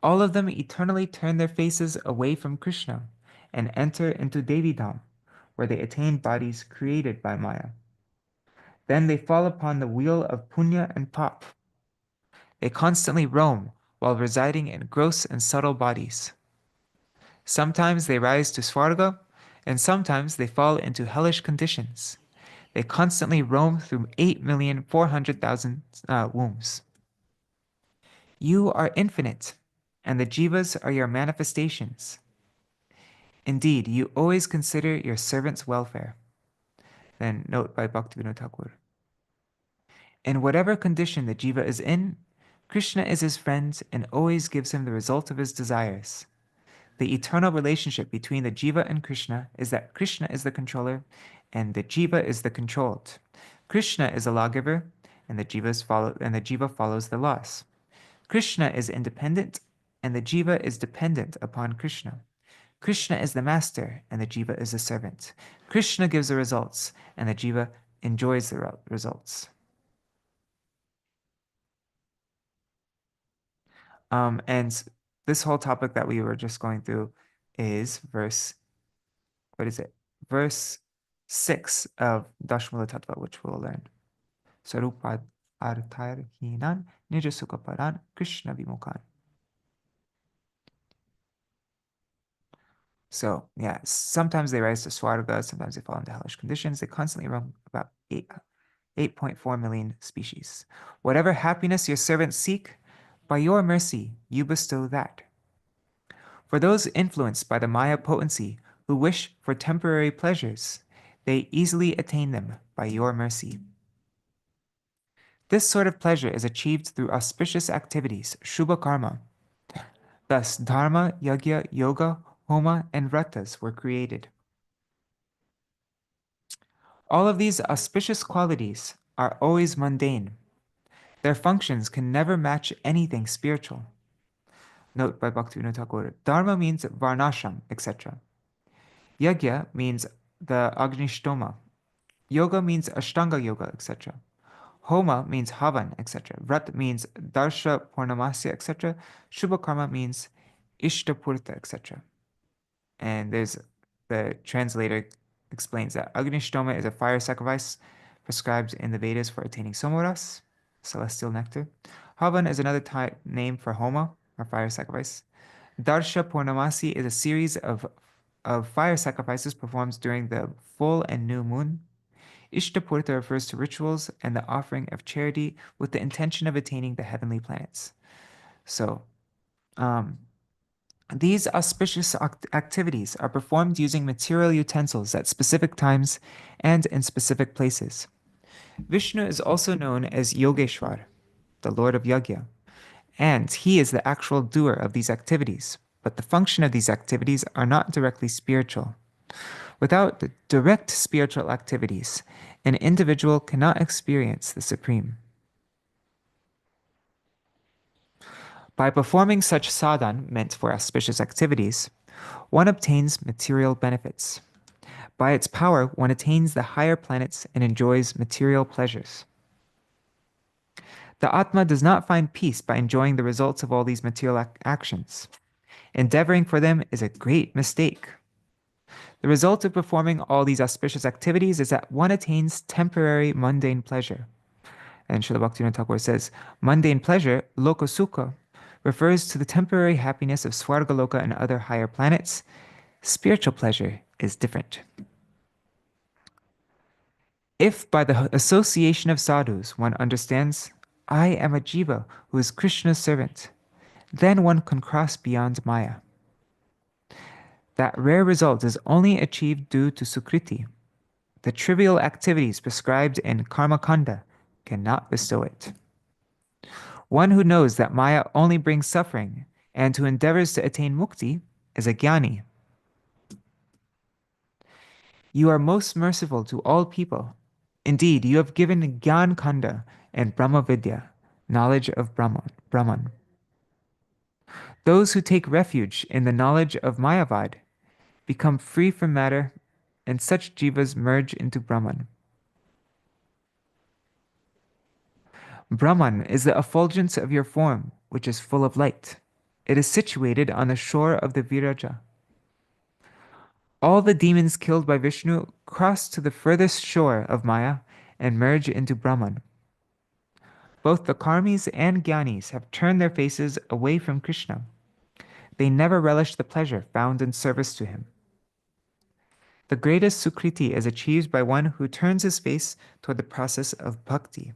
All of them eternally turn their faces away from Krishna and enter into Devidam, where they attain bodies created by Maya. Then they fall upon the wheel of punya and pap. They constantly roam while residing in gross and subtle bodies. Sometimes they rise to Swarga, and sometimes they fall into hellish conditions. They constantly roam through 8,400,000 wombs. You are infinite, and the jivas are your manifestations. Indeed, you always consider your servant's welfare. Then note by Bhaktivinoda Thakur. In whatever condition the jiva is in, Krishna is his friend and always gives him the result of his desires. The eternal relationship between the jiva and Krishna is that Krishna is the controller and the jiva is the controlled. Krishna is a lawgiver and the jiva follows the laws. Krishna is independent and the jiva is dependent upon Krishna. Krishna is the master and the jiva is the servant. Krishna gives the results and the jiva enjoys the results. And this whole topic that we were just going through is verse 6 of Dashmula Tattva, which we'll learn. Sarupad arthar hinan nijasuka paran Krishna vimukhan. So, yeah, sometimes they rise to Swarga, sometimes they fall into hellish conditions. They constantly roam about 8.4 million species. Whatever happiness your servants seek, by your mercy, you bestow that. For those influenced by the Maya potency who wish for temporary pleasures, they easily attain them by your mercy. This sort of pleasure is achieved through auspicious activities, Shubha Karma. Thus, Dharma, Yajna, Yoga, Homa, and Vratas were created. All of these auspicious qualities are always mundane. Their functions can never match anything spiritual. Note by Bhaktivinoda Ṭhākura, Dharma means Varnashram, etc. Yajna means the Agnishtoma. Yoga means Ashtanga Yoga, etc. Homa means Havan, etc. Vrat means Darsha Purnamasya, etc. Shubha Karma means Ishtapurta, etc. And the translator explains that Agnishtoma is a fire sacrifice prescribed in the Vedas for attaining Somaras, celestial nectar. Havan is another name for Homa, or fire sacrifice. Darsha Purnamasi is a series of fire sacrifices performed during the full and new moon. Ishtapurta refers to rituals and the offering of charity with the intention of attaining the heavenly planets. So, these auspicious activities are performed using material utensils at specific times and in specific places. Vishnu is also known as Yogeshwar, the Lord of Yajna, and he is the actual doer of these activities, but the function of these activities are not directly spiritual. Without the direct spiritual activities, an individual cannot experience the Supreme. By performing such sadhan meant for auspicious activities, one obtains material benefits. By its power, one attains the higher planets and enjoys material pleasures. The Atma does not find peace by enjoying the results of all these material actions. Endeavoring for them is a great mistake. The result of performing all these auspicious activities is that one attains temporary mundane pleasure. And Srila Bhaktivinoda Ṭhākura says, mundane pleasure, lokasukha, refers to the temporary happiness of Swargaloka and other higher planets. Spiritual pleasure is different. If by the association of sadhus one understands, I am a jiva who is Krishna's servant, then one can cross beyond Maya. That rare result is only achieved due to sukriti. The trivial activities prescribed in karma kanda cannot bestow it. One who knows that Maya only brings suffering and who endeavors to attain mukti is a jnani. You are most merciful to all people. Indeed, you have given Gyan Kanda and Brahma Vidya, knowledge of Brahman. Those who take refuge in the knowledge of Mayavad become free from matter, and such jivas merge into Brahman. Brahman is the effulgence of your form, which is full of light. It is situated on the shore of the Viraja. All the demons killed by Vishnu cross to the furthest shore of Maya and merge into Brahman. Both the karmis and jnanis have turned their faces away from Krishna. They never relish the pleasure found in service to him. The greatest sukriti is achieved by one who turns his face toward the process of bhakti.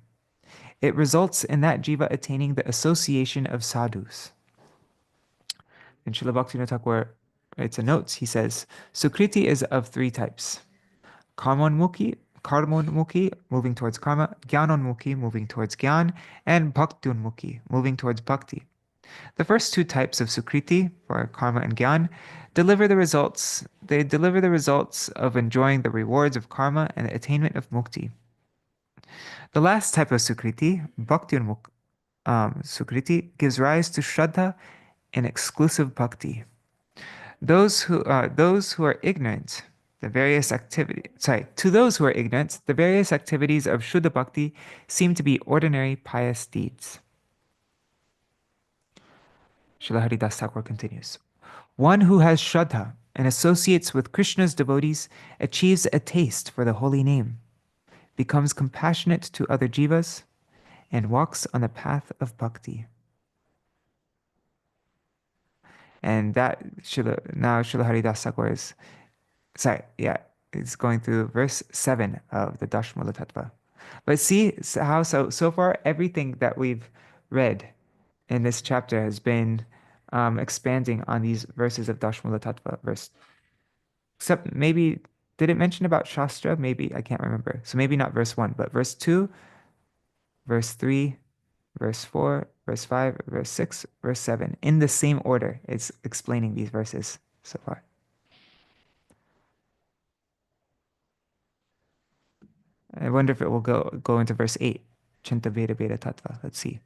It results in that jiva attaining the association of sadhus. And Srila Bhaktivinoda Ṭhākura writes in notes, he says, Sukriti is of three types. Karmonmukhi, moving towards karma, Jnanonmukhi, moving towards jnana, and Bhaktionmukhi, moving towards bhakti. The first two types of sukriti, for karma and gyan, deliver the results. They deliver the results of enjoying the rewards of karma and the attainment of mukti. The last type of sukriti, bhakti sukriti, gives rise to shraddha and exclusive bhakti. Those who are ignorant, the various to those who are ignorant, the various activities of Shuddha Bhakti seem to be ordinary pious deeds. Śrīla Haridas Thakur continues. One who has Shraddha and associates with Krishna's devotees achieves a taste for the holy name, becomes compassionate to other jivas, and walks on the path of bhakti. And that now Śrīla Haridas Thakur is, it's going through verse 7 of the Dashmula Tattva. But see how so far everything that we've read in this chapter has been expanding on these verses of Dashmula Tattva verse. Except maybe, did it mention about Shastra? Maybe, I can't remember. So maybe not verse 1, but verse 2, verse 3, verse 4, verse 5, verse 6, verse 7. In the same order, it's explaining these verses so far. I wonder if it will go into verse 8. Chinta Veda Veda Tattva. Let's see.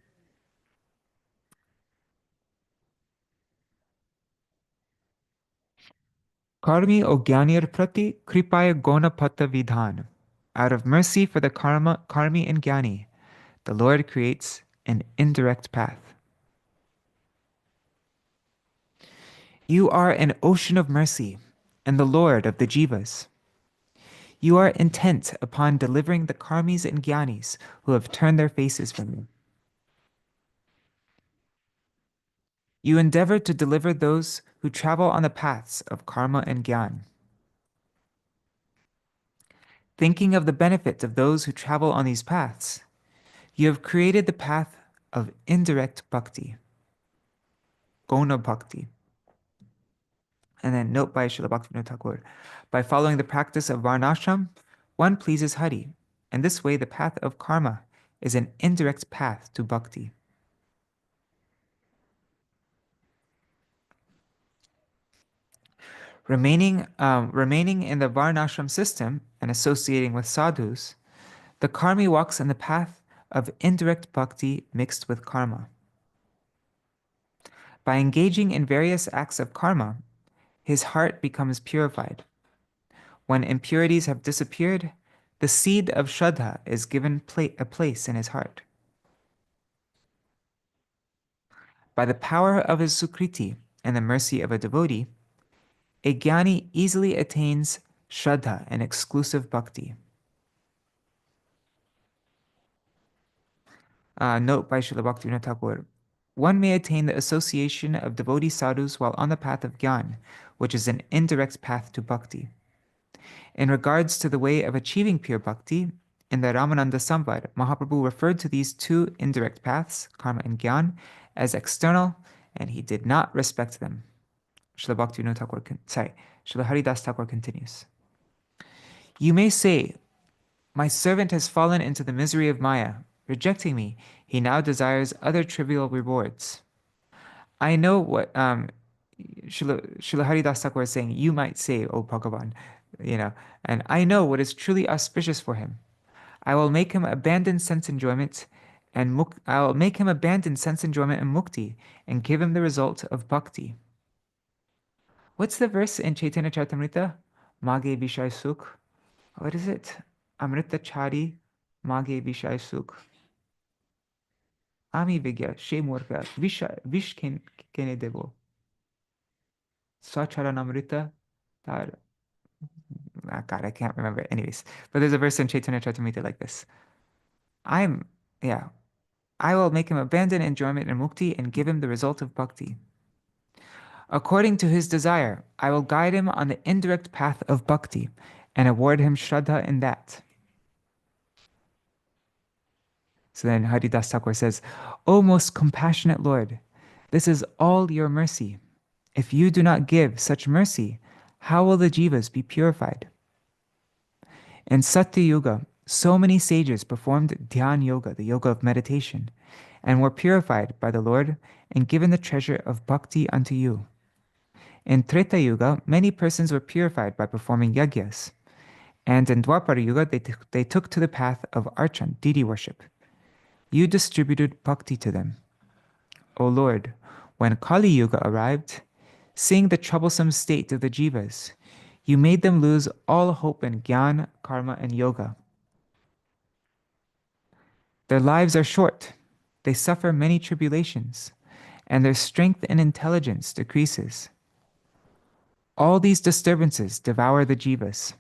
Karmi Ogyanir Prati Kripaya Gona Pata Vidhan. Out of mercy for the karmi and gyani, the Lord creates an indirect path. You are an ocean of mercy and the Lord of the jivas. You are intent upon delivering the karmis and gyanis who have turned their faces from you. You endeavor to deliver those who travel on the paths of karma and gyan. Thinking of the benefit of those who travel on these paths, you have created the path of indirect bhakti, gona bhakti. And then note by Srila Bhaktivinoda Thakur, by following the practice of varnashram, one pleases Hari, and this way the path of karma is an indirect path to bhakti. Remaining in the varnashram system and associating with sadhus, the karmi walks in the path of indirect bhakti mixed with karma. By engaging in various acts of karma, his heart becomes purified. When impurities have disappeared, the seed of Shraddha is given a place in his heart. By the power of his sukriti and the mercy of a devotee, a jnani easily attains Shraddha and exclusive bhakti. Note by Srila Bhaktivinoda Thakur, one may attain the association of devotee sadhus while on the path of Gyan, which is an indirect path to bhakti. In regards to the way of achieving pure bhakti, in the Ramananda Samvad, Mahaprabhu referred to these two indirect paths, karma and Gyan, as external, and he did not respect them. Srila Haridas Thakur continues. You may say, my servant has fallen into the misery of Maya. Rejecting me, he now desires other trivial rewards. I know what Srila Haridas Thakur is saying. You might say, O Bhagavan, and I know what is truly auspicious for him. I will make him abandon sense enjoyment and mukti and give him the result of bhakti. What's the verse in Chaitanya Charitamrita? Mage Vishai Sukh. What is it? Amrita Chari Mage Vishai Sukh. Ami Vigya She Murga Vish Kene Devo. Sacharanamrita Tar. God, I can't remember. Anyways, but there's a verse in Chaitanya Charitamrita like this. I will make him abandon enjoyment and mukti and give him the result of bhakti. According to his desire, I will guide him on the indirect path of bhakti and award him shraddha in that. So then Haridas Thakur says, O most compassionate Lord, this is all your mercy. If you do not give such mercy, how will the jivas be purified? In Satya Yuga, so many sages performed Dhyan Yoga, the yoga of meditation, and were purified by the Lord and given the treasure of bhakti unto you. In Treta Yuga, many persons were purified by performing yagyas, and in Dwapara Yuga, they took to the path of archan, deity worship. You distributed bhakti to them. O Lord, when Kali Yuga arrived, seeing the troublesome state of the jivas, you made them lose all hope in jnana, karma, and yoga. Their lives are short, they suffer many tribulations, and their strength and intelligence decreases. All these disturbances devour the jivas.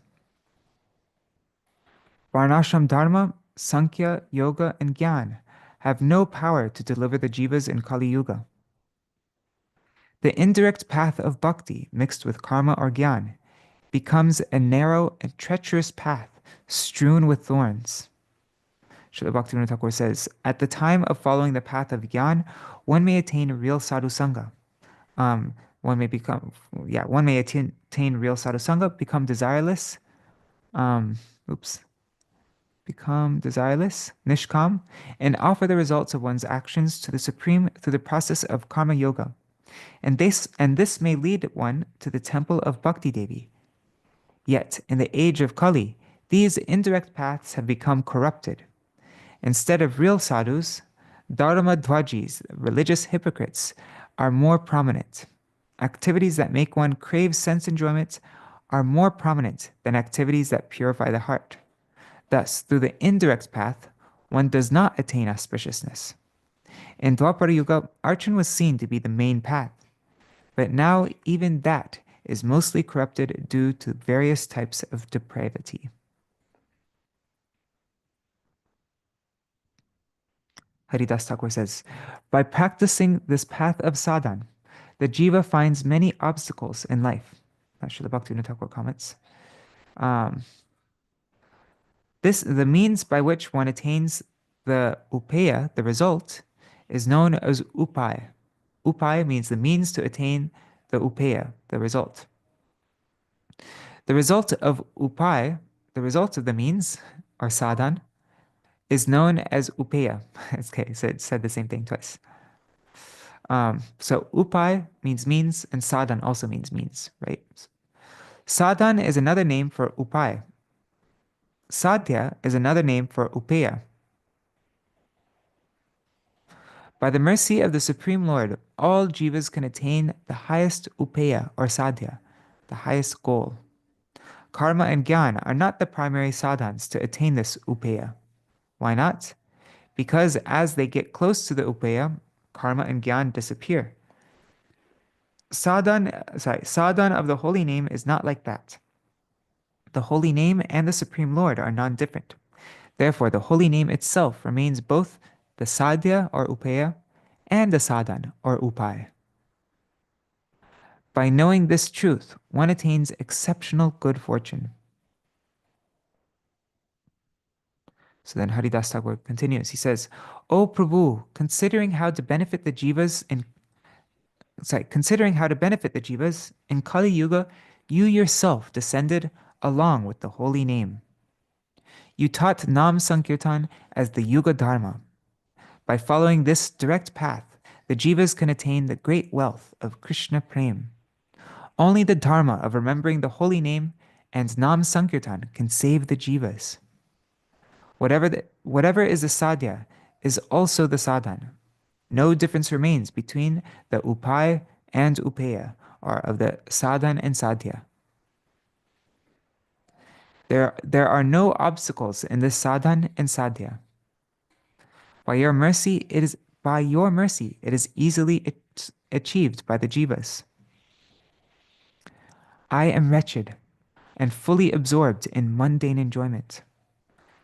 Varnashram dharma, sankhya, yoga, and jnana have no power to deliver the jivas in Kali Yuga. The indirect path of bhakti mixed with karma or jnana becomes a narrow and treacherous path strewn with thorns. Srila Bhaktivinoda Thakur says, at the time of following the path of jnana, one may attain real sadhu sangha. One may attain real sadhu sangha, become desireless, nishkam, and offer the results of one's actions to the Supreme through the process of karma yoga. And this may lead one to the temple of Bhakti Devi. Yet, in the age of Kali, these indirect paths have become corrupted. Instead of real sadhus, dharma dwajis, religious hypocrites, are more prominent. Activities that make one crave sense enjoyment are more prominent than activities that purify the heart. Thus, through the indirect path, one does not attain auspiciousness. In Dwapara Yuga, archan was seen to be the main path, but now even that is mostly corrupted due to various types of depravity. Haridas Thakur says, by practicing this path of sadhan, the jiva finds many obstacles in life. Srila Bhaktivinoda Thakur comments. The means by which one attains the upeya, the result, is known as upaya. Upaya means the means to attain the upeya, the result. The result of upaya, the result of the means, or sadhan, is known as upeya. Okay, so it said the same thing twice. So upaya means means, and sadhan also means means, right? Sadhan is another name for upaya. Sadhya is another name for upeya. By the mercy of the Supreme Lord, all jivas can attain the highest upeya or sadhya, the highest goal. Karma and jnana are not the primary sadhans to attain this upeya. Why not? Because as they get close to the upeya, karma and jnana disappear. Sadhan of the holy name is not like that. The holy name and the Supreme Lord are non-different. Therefore, the holy name itself remains both the sadhya or upeya and the sadhan or upaya. By knowing this truth, one attains exceptional good fortune. So then Haridas Thakur continues. He says, O Prabhu, considering how to benefit the jivas in Kali Yuga, you yourself descended along with the holy name. You taught Nam Sankirtan as the Yuga Dharma. By following this direct path, the jivas can attain the great wealth of Krishna Prem. Only the Dharma of remembering the holy name and Nam Sankirtan can save the jivas. Whatever is the sadhya is also the sadhan. No difference remains between the upaya and upeya, or of the sadhan and sadhya. There are no obstacles in this sadhan and sadhya. By your mercy, it is easily achieved by the jivas. I am wretched and fully absorbed in mundane enjoyment.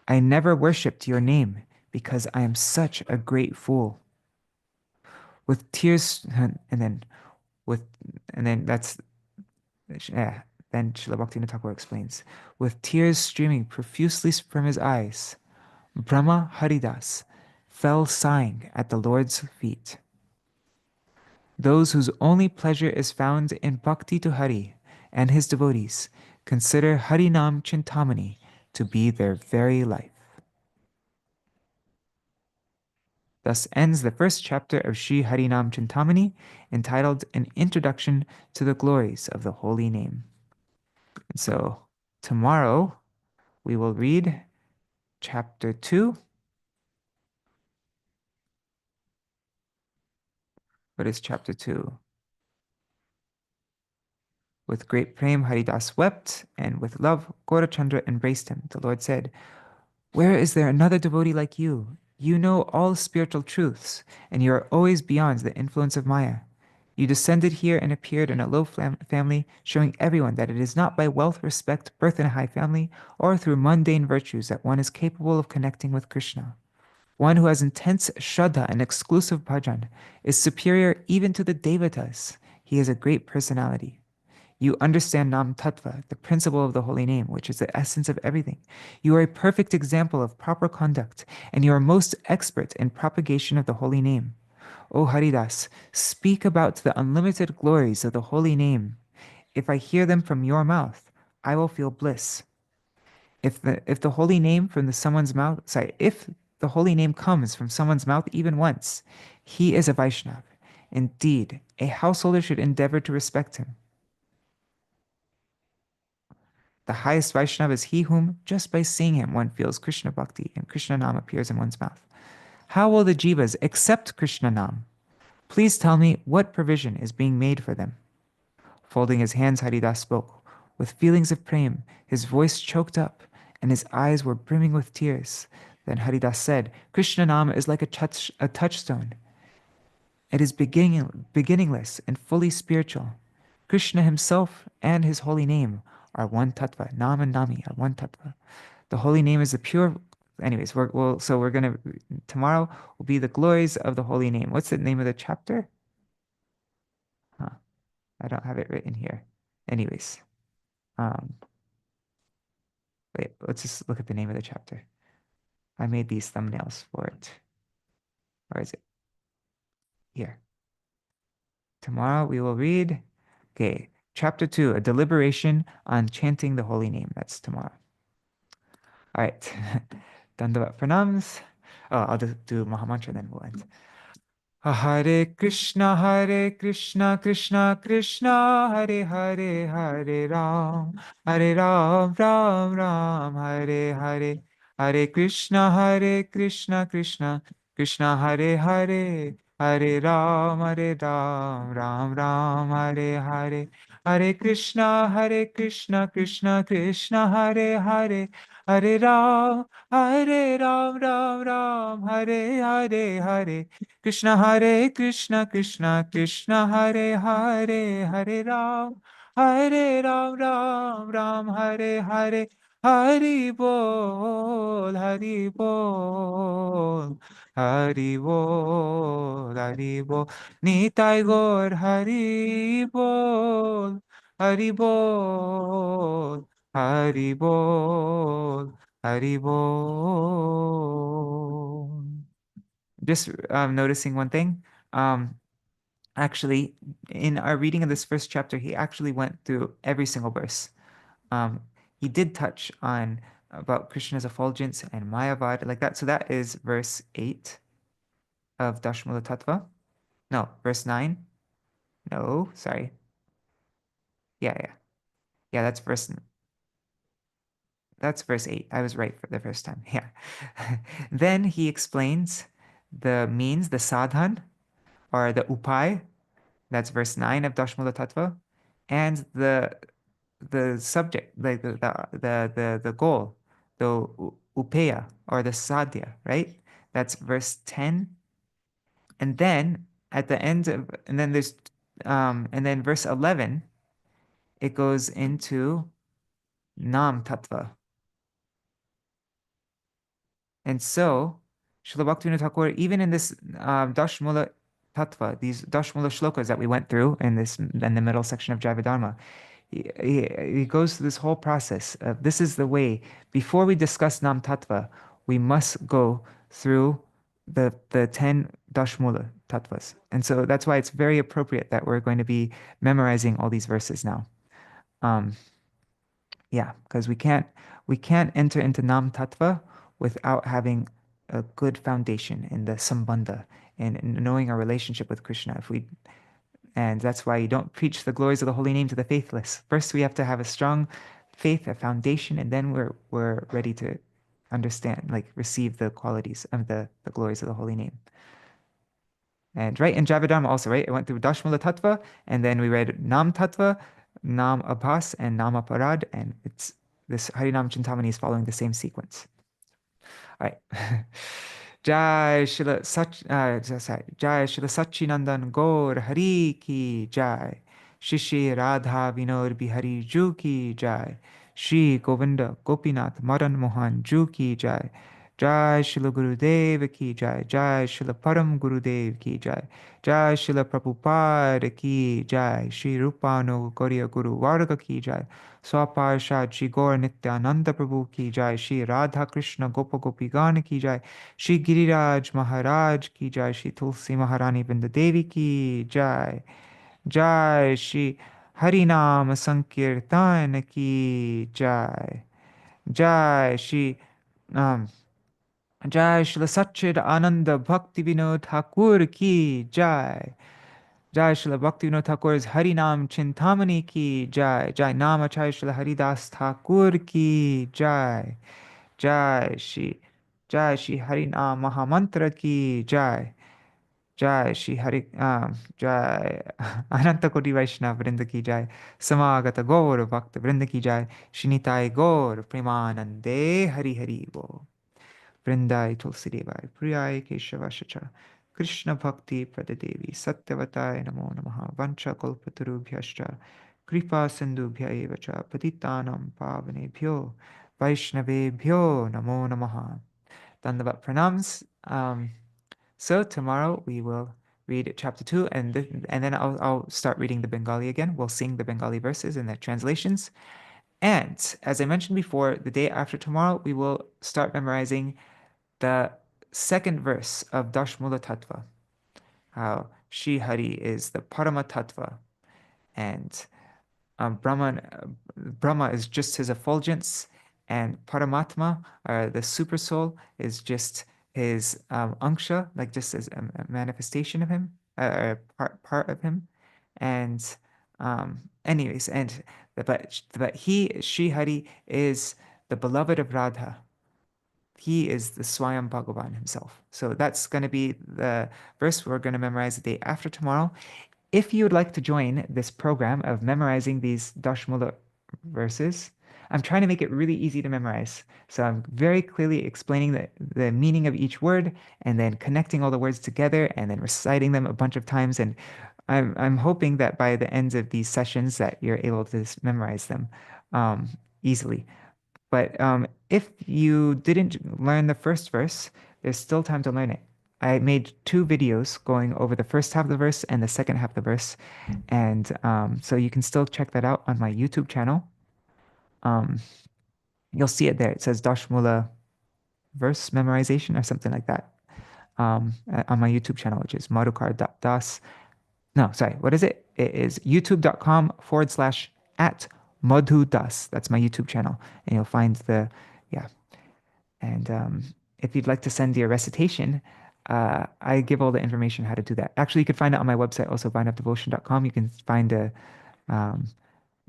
I never worshipped your name because I am such a great fool. With tears, then Srila Bhaktivinoda Thakur explains, with tears streaming profusely from his eyes, Brahma Haridas fell sighing at the Lord's feet. Those whose only pleasure is found in bhakti to Hari and his devotees consider Śrī Harināma-cintāmaṇi to be their very life. Thus ends the first chapter of Śrī Harināma-cintāmaṇi, entitled An Introduction to the Glories of the Holy Name. And so tomorrow we will read chapter 2. What is chapter 2? With great prema, Haridas wept, and with love, Gaurachandra embraced him. The Lord said, "Where is there another devotee like you? You know all spiritual truths, and you are always beyond the influence of Maya. You descended here and appeared in a low family, showing everyone that it is not by wealth, respect, birth in a high family, or through mundane virtues that one is capable of connecting with Krishna. One who has intense shraddha and exclusive bhajan is superior even to the devatas. He is a great personality. You understand Nam Tattva, the principle of the holy name, which is the essence of everything. You are a perfect example of proper conduct, and you are most expert in propagation of the holy name. O Haridas, speak about the unlimited glories of the holy name. If I hear them from your mouth, I will feel bliss. If the holy name from someone's mouth, if the holy name comes from someone's mouth even once, he is a Vaishnav. Indeed, a householder should endeavor to respect him. The highest Vaishnava is he whom, just by seeing him, one feels Krishna Bhakti and Krishna Nam appears in one's mouth. How will the jivas accept Krishna Nam? Please tell me what provision is being made for them." Folding his hands, Haridas spoke. With feelings of prema, his voice choked up and his eyes were brimming with tears. Then Haridas said, "Krishna Nam is like a touchstone. It is beginningless and fully spiritual. Krishna himself and his holy name are one tattva. Nam and Nami are one tattva. The holy name is the pure. Anyways, tomorrow will be the glories of the holy name. What's the name of the chapter? Huh, I don't have it written here. Anyways, wait, let's just look at the name of the chapter. I made these thumbnails for it. Where is it? Here. Tomorrow we will read, okay, chapter 2, a deliberation on chanting the holy name. That's tomorrow. All right. Dandavat pranams. Oh, I'll just do Mahamantra, then we'll end. Hare Krishna, Krishna Krishna, Hare Hare, Hare Ram, Ram Ram, Hare Hare, Hare Krishna, Krishna Krishna Hare Hare, Hare Ram, Ram Ram, Hare Hare, Hare Krishna, Krishna Krishna, Hare Hare, Hare Ram, Ram Ram, Hare Hare, Hare Krishna Krishna Hare Hare, Hare Ram, Ram Ram, Hare Hare, Hari Bol, Hari Bol, Hari Bol, Hari Bol, Nitai Gaur, Hari Bol, Hari Bol, Hari Bol, Hari Bol. Just noticing one thing. Actually, in our reading of this first chapter, he actually went through every single verse. He did touch on about Krishna's effulgence and Mayavad, like that. So that is verse 8 of Dashmula Tattva. No, verse 9. No, sorry. Yeah, that's verse 8. I was right for the first time. Yeah. Then he explains the means, the sadhan, or the upay. That's verse 9 of Dashmula Tattva. And the subject, like the goal, the upeya, or the sadhya, right? That's verse 10. And then at the end of, and then there's and then verse 11, it goes into Nam Tattva. And so, Srila Bhaktivinoda Ṭhākura, even in this Dashmula Tattva, these Dashmula shlokas that we went through in the middle section of Jaiva Dharma, he goes through this whole process of this is the way. Before we discuss Nam Tattva, we must go through the 10 Dashmula Tattvas. And so that's why it's very appropriate that we're going to be memorizing all these verses now. Yeah, because we can't enter into Nam Tattva without having a good foundation in the sambandha and in knowing our relationship with Krishna. And that's why you don't preach the glories of the holy name to the faithless. First, we have to have a strong faith, a foundation, and then we're ready to understand, like receive the qualities of the glories of the holy name. And right in Javadharma also, right? It went through Dashmula Tattva, and then we read Nam Tattva, Nam Abhas, and Nam Aparad, and it's this Harinama-cintāmaṇi is following the same sequence. All right. Jai Śrīla Saccidānanda Gaur Hari ki Jai. Shri Radha Vinod Bihari Ju ki Jai. Shri Govinda Gopinath Madan Mohan Ju ki Jai. Jai Śrīla Gurudev ki Jai. Jai Śrīla Param Gurudev ki Jai. Jai Śrīla Prabhupada ki Jai. Shri Rupano Gauriya Guru Varga ki Jai. Swaparshad Shri Gaur Nityananda Prabhu ki Jai. Shri Radha Krishna Gopa Gopi Gana ki Jai. Shri Giriraj Maharaj ki Jai. Shri Tulsi Maharani Vrinda Devi ki Jai. Jai Shri Harināma-cintāmaṇi ki Jai. Jai Shri Jai Śrīla Saccidānanda Bhaktivinoda Ṭhākura ki Jai. Jai Śrīla Bhaktivinoda Ṭhākura's Harinama-cintāmaṇi ki Jai. Jai Namacharya Śrīla Haridas Ṭhākur ki Jai. Jai Shri Harinama Mahamantra ki Jai. Jai Shri Jai Ananta Koti Vaishnava Vrinda ki Jai. Samagata Gaur Bhakta Vrinda ki Jai. Shinitai Gaur Premanande Hari Hari Bo. Vrindai Tulsi Devai Priyai Keshavachacha Krishna Bhakti Pradadevi Satyavatai Namo Namaha Vancha Kalpatarubhyascha Kripa Sindhubhya Evacha Patitanam Pavanebhyo Vaishnavebhyo Namo Namaha. Dandavat Pranams. So tomorrow we will read chapter 2 and then I'll start reading the Bengali again. We'll sing the Bengali verses and the translations. And as I mentioned before, the day after tomorrow, we will start memorizing the second verse of Dashmula Tattva, how Śrī Hari is the Parama Tattva, and Brahma is just his effulgence, and Paramatma, the super soul, is just his anksha, like just as a manifestation of him, part of him, and anyways, but Śrī Hari is the beloved of Radha. He is the Swayam Bhagavan himself. So that's going to be the verse we're going to memorize the day after tomorrow. If you would like to join this program of memorizing these Dashmula verses, I'm trying to make it really easy to memorize. So I'm very clearly explaining the meaning of each word and then connecting all the words together and then reciting them a bunch of times. And I'm hoping that by the end of these sessions that you're able to memorize them easily. But if you didn't learn the first verse, there's still time to learn it. I made 2 videos going over the first half of the verse and the second half of the verse. And so you can still check that out on my YouTube channel. You'll see it there. It says Dashmula verse memorization or something like that on my YouTube channel, which is madhukar.das. No, sorry, what is it? It is youtube.com/@madhudas. That's my YouTube channel. And you'll find and if you'd like to send your recitation, I give all the information how to do that. Actually, you can find it on my website, also vineupdevotion.com. You can find the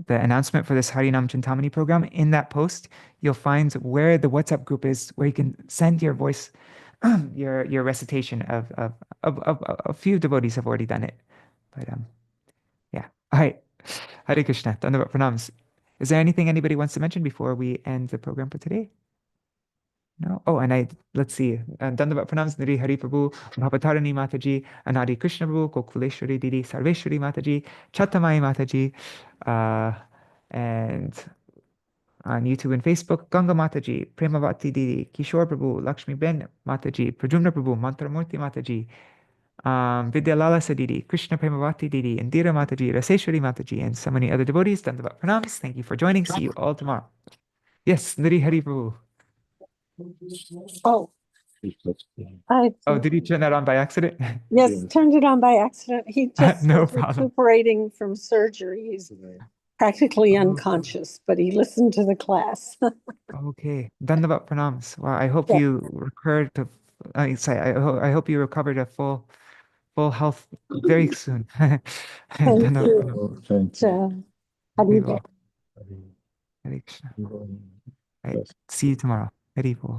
announcement for this Harinama-cintāmaṇi program. In that post, you'll find where the WhatsApp group is, where you can send your voice, your recitation of a few devotees have already done it. But yeah. All right. Hare Krishna. Dandavat pranams. Is there anything anybody wants to mention before we end the program for today? No? Oh, and let's see. Dandavat pranams, Niri Hari Prabhu, Mahapatarani Mataji, Anadi Krishna Prabhu, Gokuleshwari Didi, Sarveshwari Mataji, Chattamai Mataji, and on YouTube and Facebook, Ganga Mataji, Premavati Didi, Kishore Prabhu, Lakshmi Ben Mataji, Prajumna Prabhu, Mantramurti Mataji, Vidyalala Sadidi, Krishna Premavati Didi, Indira Mataji, Raseshwari Mataji, and so many other devotees. Dandavat pranams. Thank you for joining. See you all tomorrow. Yes, Niri Hari Prabhu. Oh, Did you turn that on by accident? Yes, turned it on by accident. He just No was problem. recuperating from surgery. He's practically unconscious, but he listened to the class. Okay. Dandavat pranams. Well, I hope Yeah. you recur to I hope you recover to full health very soon. Thank you. Oh, thank you. Haribol. Hare Krishna. Hare Right. See you tomorrow. Hare Bol.